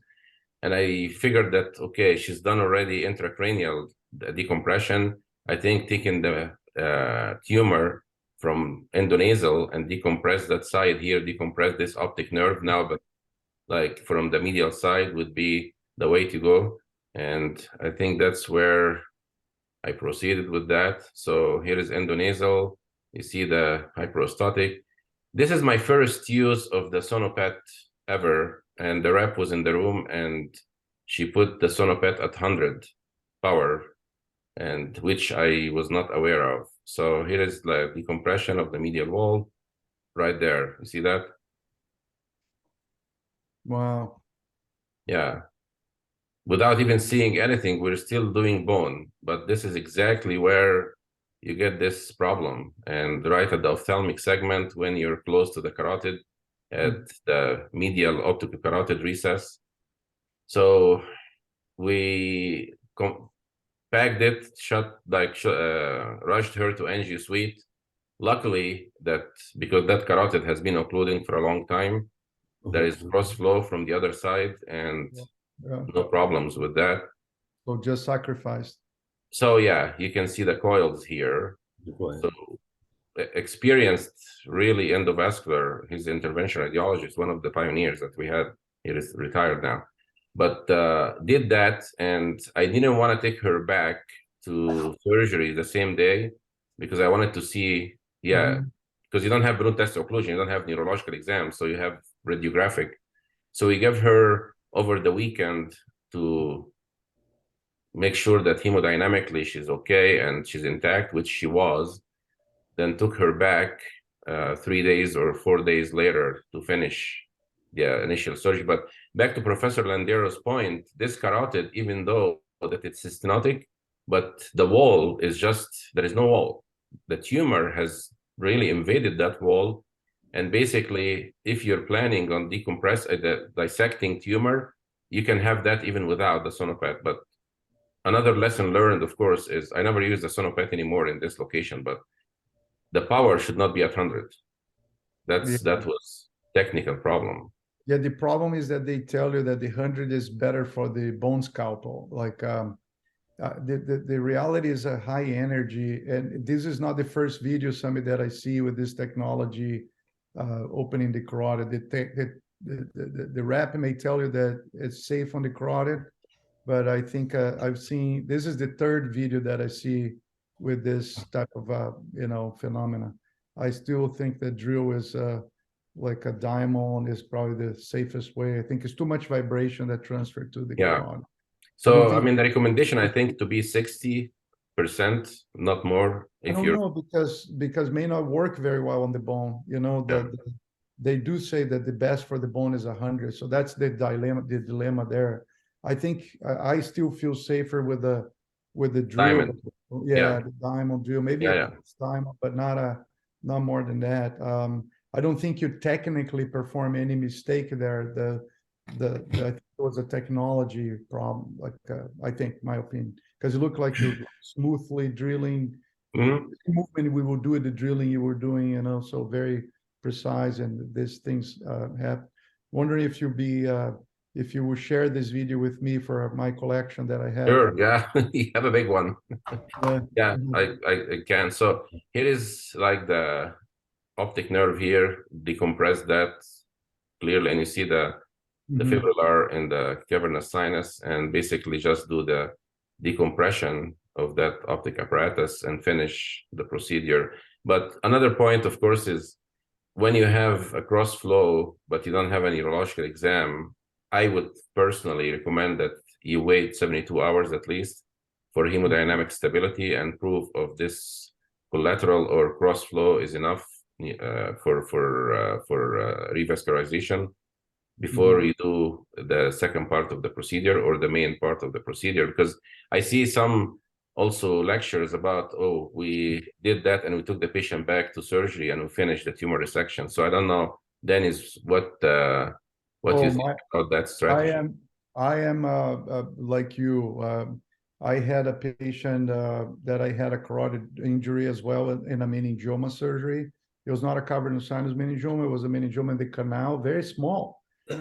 and I figured that, okay, she's done already intracranial decompression. I think taking the tumor from endonasal and decompress that side here, decompress this optic nerve now, but like from the medial side would be the way to go. And I think that's where I proceeded with that. So here is endonasal. You see the hyperostotic. This is my first use of the sonopet ever. And the rep was in the room and she put the sonopet at 100 power, and which I was not aware of. So here is the decompression of the medial wall right there. You see that? Wow. Yeah. Without even seeing anything, we're still doing bone, but this is exactly where you get this problem. And right at the ophthalmic segment, when you're close to the carotid, at the medial opticocarotid recess. So we packed it, rushed her to angio suite. Luckily, because that carotid has been occluding for a long time, there is cross flow from the other side, and no problems with that. So just sacrificed. So yeah, you can see the coils here. So experienced, really endovascular. His intervention radiologist, one of the pioneers that we had. He is retired now. But did that, and I didn't want to take her back to surgery the same day because I wanted to see, because you don't have balloon test occlusion, you don't have neurological exams, so you have radiographic. So we gave her over the weekend to make sure that hemodynamically she's okay and she's intact, which she was, then took her back 3 days or 4 days later to finish the initial surgery. But back to Professor Landeiro's point, this carotid, even though that it's stenotic, but the wall is just, there is no wall. The tumor has really invaded that wall. And basically, if you're planning on dissecting tumor, you can have that even without the sonopet. But another lesson learned, of course, is I never use the sonopet anymore in this location, but the power should not be at 100. That was technical problem. Yeah, the problem is that they tell you that the 100 is better for the bone scalpel. Like the reality is a high energy, and this is not the first video, Samy, that I see with this technology opening the carotid. The rep may tell you that it's safe on the carotid, but I think I've seen, this is the third video that I see with this type of phenomena. I still think that drill is like a diamond is probably the safest way. I think it's too much vibration that transferred to the carotid. So I mean, the recommendation, I think, to be 60%, not more. I don't know, because may not work very well on the bone. They do say that the best for the bone is 100. So that's the dilemma there. I think I still feel safer with the drill. Diamond. The diamond drill. Maybe it's diamond, but not more than that. I don't think you technically perform any mistake there. I think it was a technology problem, I think, my opinion, because it looked like you're smoothly drilling. The movement we will do the drilling you were doing, so very precise, and these things have. Wondering if you will share this video with me for my collection that I have. Sure, yeah, you have a big one. I can. So here is like the optic nerve here, decompress that clearly, and you see the fibrillar and the cavernous sinus, and basically just do the decompression of that optic apparatus and finish the procedure. But another point, of course, is when you have a cross flow, but you don't have any urological exam, I would personally recommend that you wait 72 hours at least for hemodynamic stability, and proof of this collateral or cross flow is enough for revascularization before you do the second part of the procedure or the main part of the procedure. Because I see some also lectures about, oh, we did that and we took the patient back to surgery and we finished the tumor resection. So I don't know, Dennis, what you think about that strategy? I am like you. I had a patient that I had a carotid injury as well in a meningioma surgery. It was not a cavernous sinus meningioma, it was a meningioma in the canal, very small. We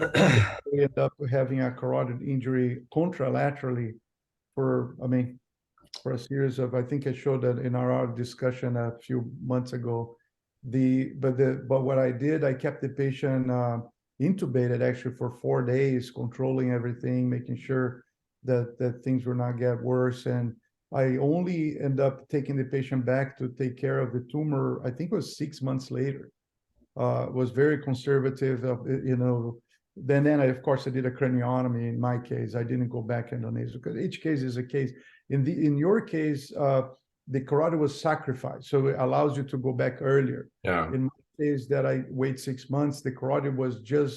ended up having a carotid injury contralaterally for a series of, I think I showed that in our discussion a few months ago. But what I did, I kept the patient intubated actually for 4 days, controlling everything, making sure that things will not get worse. And I only end up taking the patient back to take care of the tumor, I think it was 6 months later. Was very conservative, Then I, of course, I did a craniotomy in my case. I didn't go back endonasal, because each case is a case. In your case, the carotid was sacrificed, so it allows you to go back earlier. In my case, that I wait 6 months, the carotid was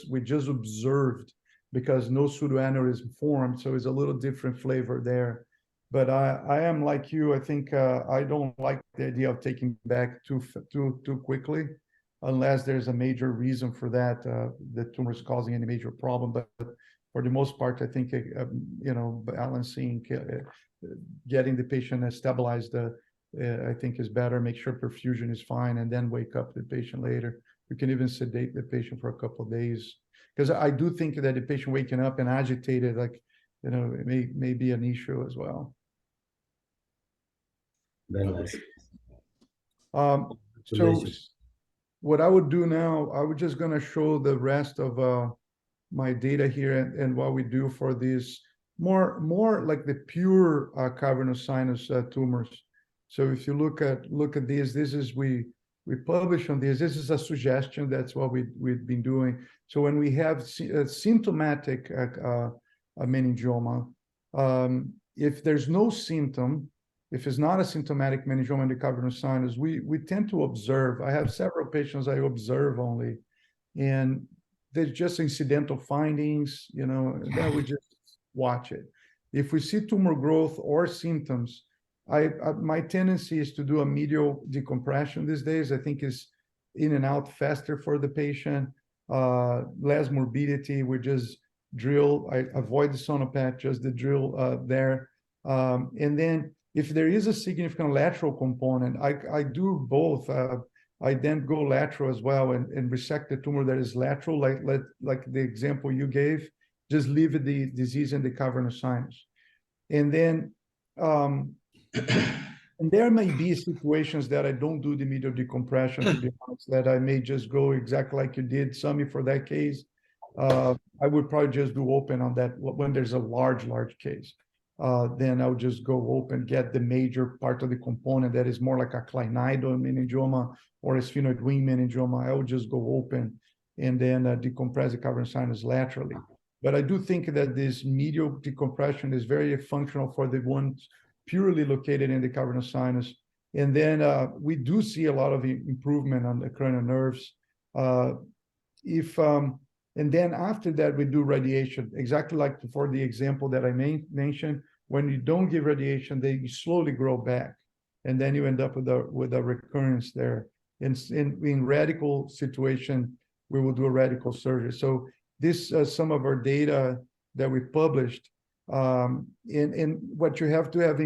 we just observed, because no pseudoaneurysm formed, so it's a little different flavor there. But I am like you. I think I don't like the idea of taking back too quickly, unless there's a major reason for that, the tumor is causing any major problem. But for the most part, I think, balancing, getting the patient stabilized, I think is better. Make sure perfusion is fine, and then wake up the patient later. You can even sedate the patient for a couple of days. Because I do think that the patient waking up and agitated, it may be an issue as well. Very nice. So what I would do now, I was just going to show the rest of my data here and what we do for these more like the pure cavernous sinus tumors. So if you look at these, this is we publish on this. This is a suggestion. That's what we've been doing. So when we have symptomatic meningioma, if there's no symptom, if it's not a symptomatic meningioma in the cavernous sinus, we tend to observe. I have several patients I observe only, and there's just incidental findings, and then we just watch it. If we see tumor growth or symptoms, my tendency is to do a medial decompression these days. I think is in and out faster for the patient, less morbidity. We just drill. I avoid the sonopet, just the drill there, and then if there is a significant lateral component, I do both. I then go lateral as well and resect the tumor that is lateral, like the example you gave. Just leave the disease in the cavernous sinus. And then And there may be situations that I don't do the medial decompression, to be honest, that I may just go exactly like you did, Samy, for that case. I would probably just do open on that when there's a large case. Then I'll just go open, get the major part of the component that is more like a clinoidal meningioma or a sphenoid wing meningioma. I will just go open and then decompress the cavernous sinus laterally. But I do think that this medial decompression is very functional for the ones purely located in the cavernous sinus. And then we do see a lot of improvement on the cranial nerves. And then after that, we do radiation, exactly like for the example that I mentioned. When you don't give radiation, they slowly grow back. And then you end up with a recurrence there. In radical situation, we will do a radical surgery. So this some of our data that we published. And what you have to have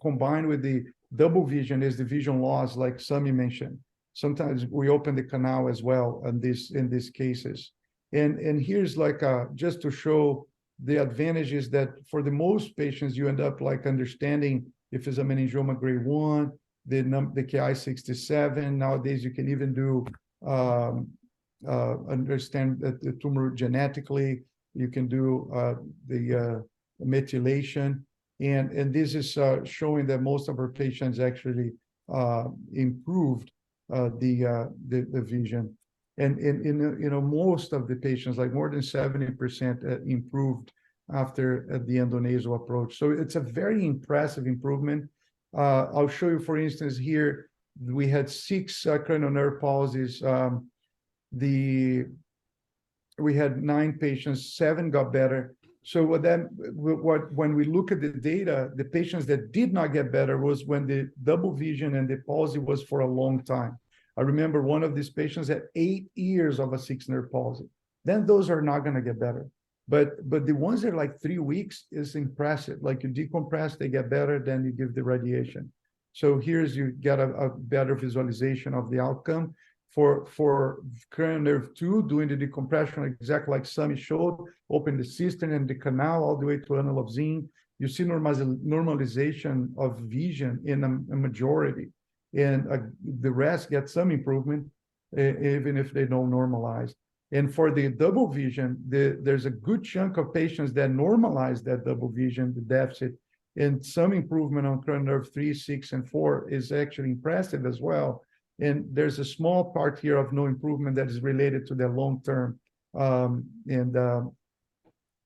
combined with the double vision is the vision loss, like Samy mentioned. Sometimes we open the canal as well in these cases. And here's like just to show the advantages that for the most patients, you end up like understanding if it's a meningioma grade 1, the Ki-67. Nowadays, you can even do understand the tumor genetically. You can do the methylation, and this is showing that most of our patients actually improved the vision, and in most of the patients, like more than 70% improved after the endonasal approach. So it's a very impressive improvement. I'll show you, for instance, here we had 6 cranial nerve palsies. We had 9 patients, 7 got better. So when we look at the data, the patients that did not get better was when the double vision and the palsy was for a long time. I remember one of these patients had 8 years of a 6-nerve palsy. Then those are not going to get better. But the ones that are like 3 weeks is impressive. Like you decompress, they get better, then you give the radiation. So here's you get a better visualization of the outcome. For cranial nerve 2, doing the decompression exactly like Samy showed, open the cistern and the canal all the way to annul of Zinn. You see normalization of vision in a majority, and the rest get some improvement, even if they don't normalize. And for the double vision, there's a good chunk of patients that normalize that double vision, the deficit, and some improvement on cranial nerve 3, 6, and 4 is actually impressive as well. And there's a small part here of no improvement that is related to the long term.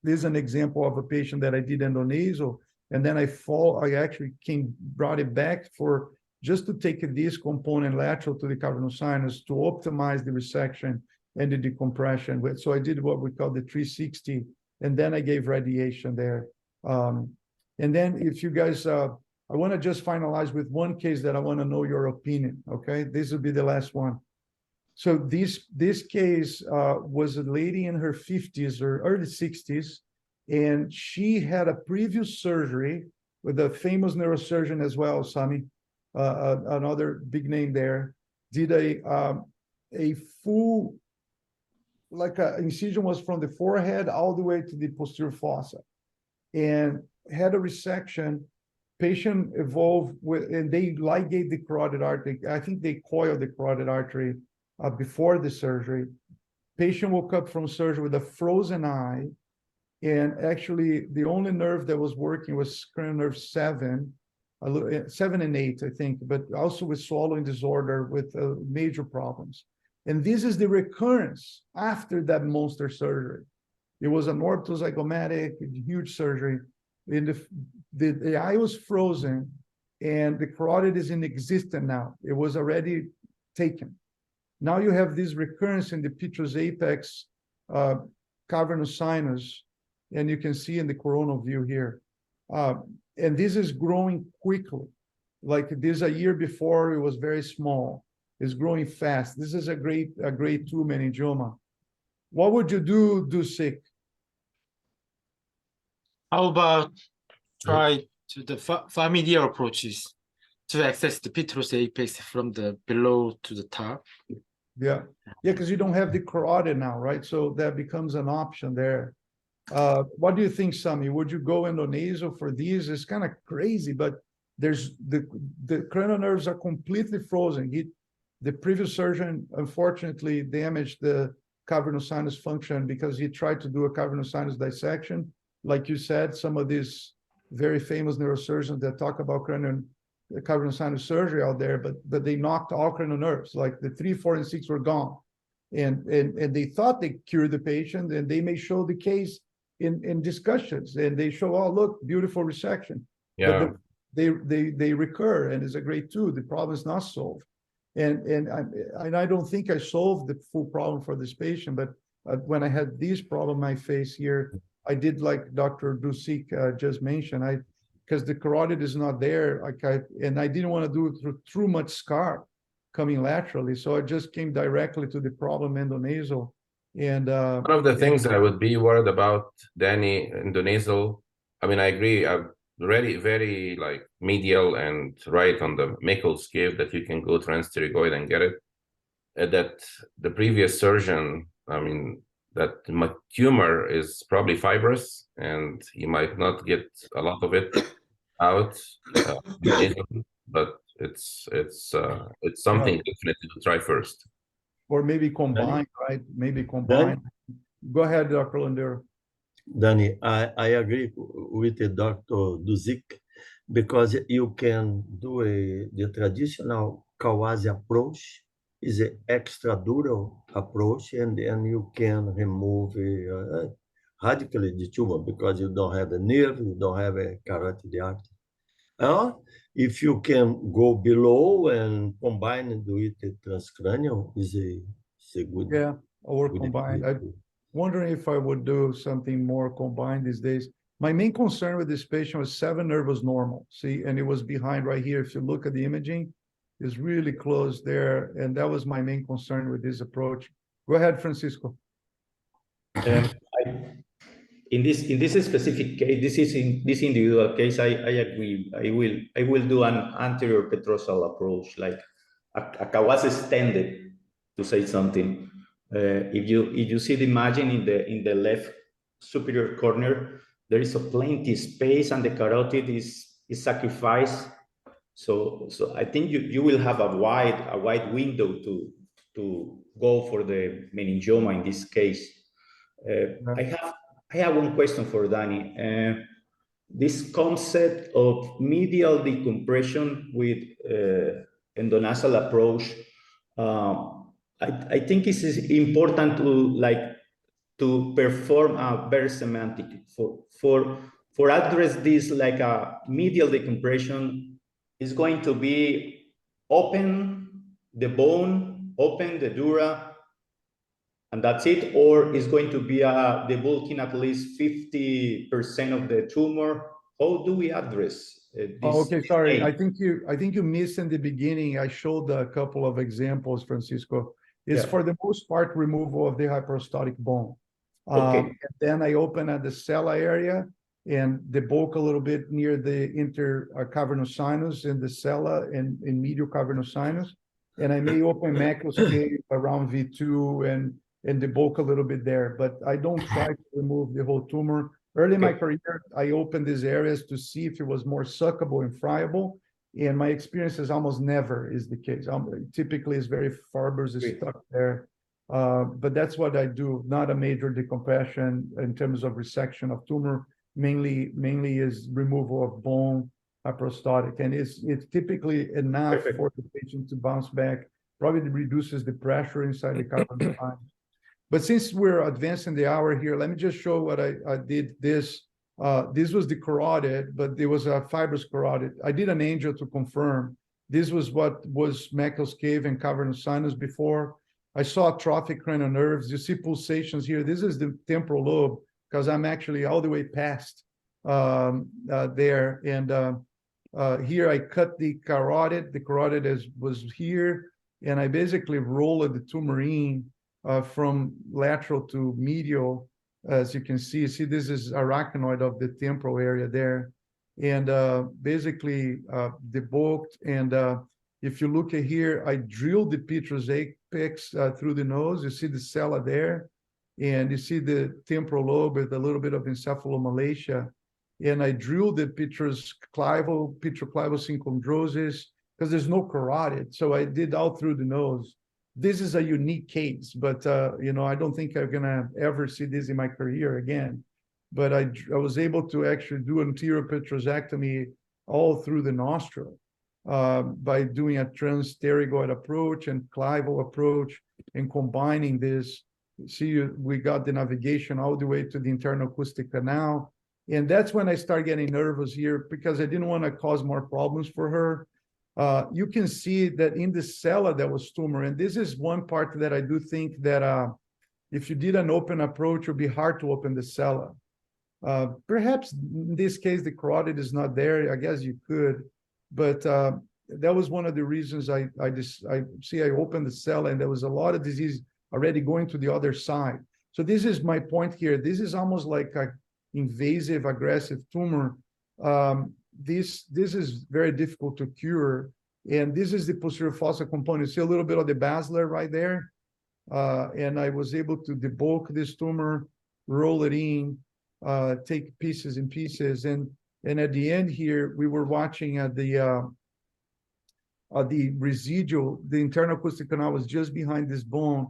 This is an example of a patient that I did endonasal, and then I actually brought it back for just to take this component lateral to the cavernous sinus to optimize the resection and the decompression. So I did what we call the 360, and then I gave radiation there. And then if you guys, I want to just finalize with one case that I want to know your opinion, okay? This will be the last one. So this case was a lady in her 50s or early 60s, and she had a previous surgery with a famous neurosurgeon as well, Samy, another big name there, did a full, like an incision was from the forehead all the way to the posterior fossa, and had a resection. Patient evolved with, and they ligate the carotid artery. I think they coiled the carotid artery before the surgery. Patient woke up from surgery with a frozen eye, and actually the only nerve that was working was cranial nerve 7 and 8, I think, but also with swallowing disorder with major problems. And this is the recurrence after that monster surgery. It was an orthozygomatic, huge surgery. The eye was frozen, and the carotid is inexistent now. It was already taken. Now you have this recurrence in the petrous apex cavernous sinus, and you can see in the coronal view here. And this is growing quickly. Like this a year before, it was very small. It's growing fast. This is a grade 2 meningioma. What would you do, Doo-Sik? How about try to the familiar approaches to access the petrous apex from the below to the top? Yeah, because you don't have the carotid now, right? So that becomes an option there. What do you think, Samy? Would you go endonasal for these? It's kind of crazy, but there's the cranial nerves are completely frozen. The previous surgeon unfortunately damaged the cavernous sinus function because he tried to do a cavernous sinus dissection. Like you said, some of these very famous neurosurgeons that talk about cavernous sinus surgery out there, but they knocked all cranial nerves, like the 3, 4, and 6 were gone. And they thought they cured the patient, and they may show the case in discussions, and they show, oh, look, beautiful resection. Yeah. But they recur, and it's a grade 2. The problem is not solved. And I don't think I solved the full problem for this patient, but when I had this problem I face here, I did like Dr. Doo-Sik just mentioned, because the carotid is not there, and I didn't want to do it through much scar coming laterally, so I just came directly to the problem endonasal. And one of the things I would be worried about, Danny, endonasal, I mean, I agree, I'm really very like medial and right on the Meckel's cave that you can go transpterygoid and get it. That the previous surgeon, I mean, that my tumor is probably fibrous and you might not get a lot of it out, but it's something definitely to try first. Or maybe combine, right? Maybe combine. Go ahead, Dr. Landeiro. Danny, I agree with the Dr. Doo-Sik, because you can do the traditional Kawase approach, is an extradural approach, and then you can remove radically the tumor because you don't have a nerve, you don't have a carotid artery. If you can go below and combine it with the transcranial, is a good. Yeah, or combined. I'm wondering if I would do something more combined these days. My main concern with this patient was 7 nerve was normal, see, and it was behind right here. If you look at the imaging, it's really close there, and that was my main concern with this approach. Go ahead, Francisco. In this specific case, this individual case, I agree. I will do an anterior petrosal approach, like a Kawase extended, to say something. If you see the imagine in the left superior corner, there is a plenty space, and the carotid is sacrificed. So I think you will have a wide window to go for the meningioma in this case. I have one question for Danny. This concept of medial decompression with endonasal approach, I think it is important to perform a very semantic for address this, like a medial decompression is going to be open the bone, open the dura, and that's it, or is going to be debulking at least 50% of the tumor? How do we address this? Okay, sorry. I think you missed in the beginning. I showed a couple of examples, Francisco. It's for the most part removal of the hyperostotic bone. And then I open at the sella area and debulk a little bit near the intercavernous sinus in the sella and in medial cavernous sinus. And I may open Meckel's cave around V2 and debulk a little bit there, but I don't try to remove the whole tumor. Early in my career, I opened these areas to see if it was more suckable and friable, and my experience is almost never is the case. Typically, it's very fibrous, is stuck there. But that's what I do, not a major decompression in terms of resection of tumor, mainly is removal of bone, hyperostotic, and it's typically enough for the patient to bounce back, probably reduces the pressure inside the cavernous sinus. But since we're advancing the hour here, let me just show what I did. This was the carotid, but there was a fibrous carotid. I did an angio to confirm. This was what was Meckel's cave and cavernous sinus before. I saw atrophic cranial nerves. You see pulsations here. This is the temporal lobe, because I'm actually all the way past there. And here I cut the carotid. The carotid was here, and I basically rolled the tumor in from lateral to medial, as you can see. See, this is arachnoid of the temporal area there. And basically debulked. And if you look at here, I drilled the petrous apex through the nose. You see the sella there. and you see the temporal lobe with a little bit of encephalomalacia. And I drilled the petroclival synchondrosis because there's no carotid. So I did all through the nose. This is a unique case, but you know, I don't think I'm gonna ever see this in my career again. But I was able to actually do anterior petrosectomy all through the nostril by doing a transpterygoid approach and clival approach and combining this. See, we got the navigation all the way to the internal acoustic canal. And that's when I start getting nervous here because I didn't want to cause more problems for her. You can see that in the sella there was tumor. And this is one part that I do think that if you did an open approach, it would be hard to open the sella. Perhaps in this case, the carotid is not there. I guess you could, but that was one of the reasons I opened the cella and there was a lot of disease already going to the other side. So this is my point here. This is almost like a invasive, aggressive tumor. This is very difficult to cure. And this is the posterior fossa component. See a little bit of the basilar right there. And I was able to debulk this tumor, roll it in, take pieces and pieces. And at the end here, we were watching at the residual, the internal acoustic canal was just behind this bone.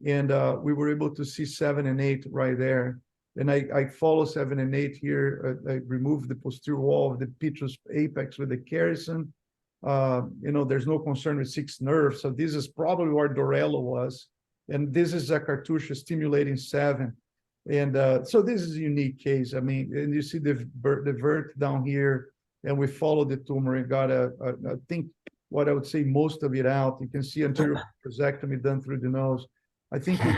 And we were able to see 7 and 8 right there. And I follow 7 and 8 here. I removed the posterior wall of the petrous apex with the Kerrison. You know, there's no concern with 6 nerves. So this is probably where Dorello was. And this is a cartouche stimulating 7. And so this is a unique case. I mean, and you see the vert down here, and we followed the tumor and got I think what I would say most of it out. You can see anterior prostatectomy done through the nose. I think we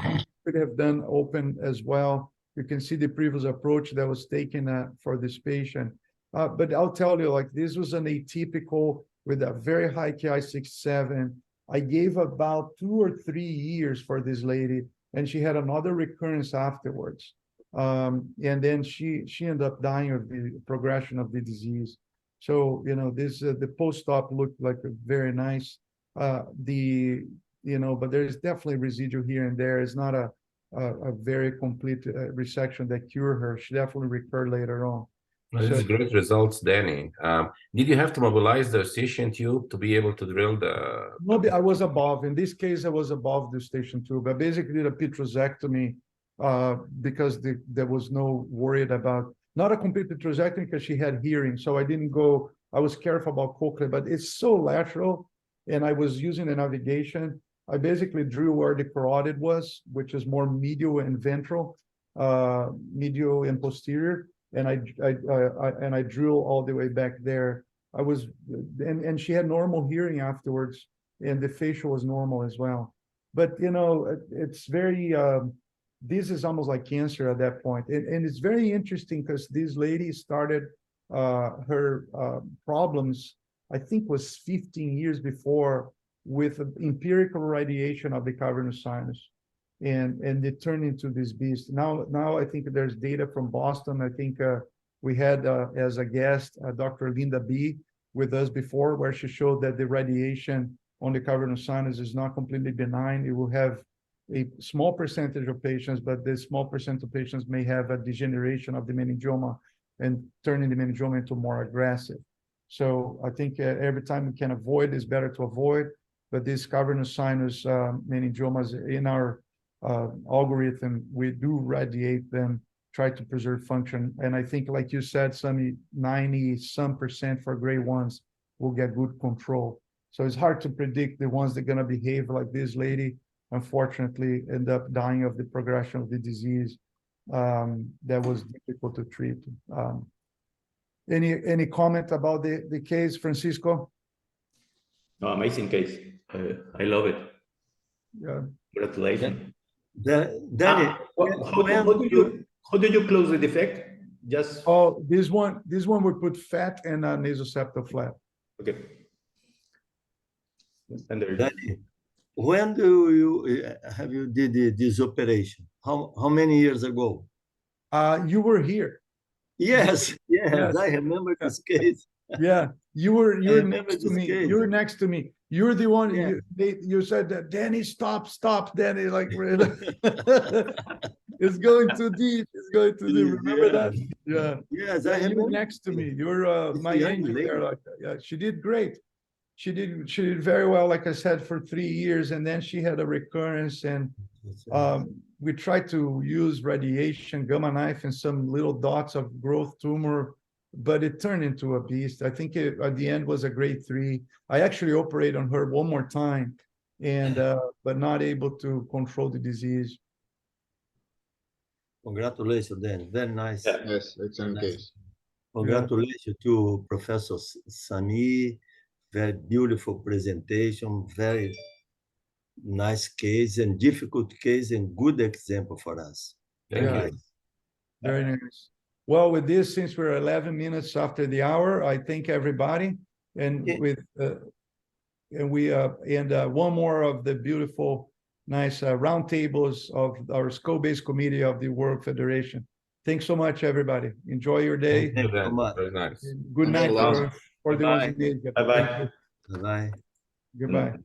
could have done open as well. You can see the previous approach that was taken for this patient. But I'll tell you, like, this was an atypical with a very high Ki-67. I gave about 2 or 3 years for this lady, and she had another recurrence afterwards. And then she ended up dying of the progression of the disease. So, you know, this the post-op looked like a very nice. You know, but there's definitely residual here and there. It's not a very complete resection that cured her. She definitely recurred later on. This is great results, Danny. Did you have to mobilize the eustachian tube to be able to drill the? No, I was above. In this case, I was above the eustachian tube. I basically did a petrosectomy because there was no worried about, not a complete petrosectomy because she had hearing. So I didn't go, I was careful about cochlea, but it's so lateral. And I was using the navigation. I basically drew where the carotid was, which is more medial and ventral, medial and posterior. And I drew all the way back there. I was, and she had normal hearing afterwards, and the facial was normal as well. But you know, it's very, this is almost like cancer at that point. And it's very interesting because this lady started her problems, I think was 15 years before, with empirical radiation of the cavernous sinus. And it turned into this beast. Now I think there's data from Boston. I think we had as a guest Dr. Linda B with us before, where she showed that the radiation on the cavernous sinus is not completely benign. It will have a small percentage of patients, but this small percent of patients may have a degeneration of the meningioma and turning the meningioma into more aggressive. So I think every time we can avoid, it's better to avoid. But these cavernous sinus meningiomas in our algorithm, we do radiate them, try to preserve function. And I think, like you said, Samy, 90-some% for grade 1s will get good control. So it's hard to predict the ones that are going to behave like this lady, unfortunately, end up dying of the progression of the disease that was difficult to treat. Any comment about the case, Francisco? No, amazing case. I love it. Yeah. Congratulations. Danny, How do you close the defect? Just this one we put fat and a nasoseptal flap. okay. And there. Danny, when do you did this operation? How many years ago? You were here. Yes, I remember this case. Yeah, you were next to me. You were next to me. You're the one. Yeah. You said that, Danny, stop, Danny. Like, It's going too deep. It's going too deep. Remember that? Yeah. Yes, Yeah, I you were remember. next to me. You're It's my a young angel lady. there. Like, yeah, she did great. She did very well, like I said, for 3 years, and then she had a recurrence, and we tried to use radiation, gamma knife, and some little dots of growth tumor, but it turned into a beast. I think at the end was a grade 3. I actually operated on her one more time, and but not able to control the disease. Congratulations, Dan. Very nice. Yeah. Yes, excellent Nice. case. Congratulations to Professor Samy. Very beautiful presentation, very nice case and difficult case and good example for us. Thank Yeah. you. Very nice. Well, with this, since we're 11 minutes after the hour, I thank everybody, and Yeah. with one more of the beautiful, nice roundtables of our skull-based committee of the World Federation. Thanks so much, everybody. Enjoy your day. Thank you so much. Very nice. Good Thanks night a lot. for the ones Bye-bye. in Asia. Bye-bye. Thank you. Bye-bye. Goodbye.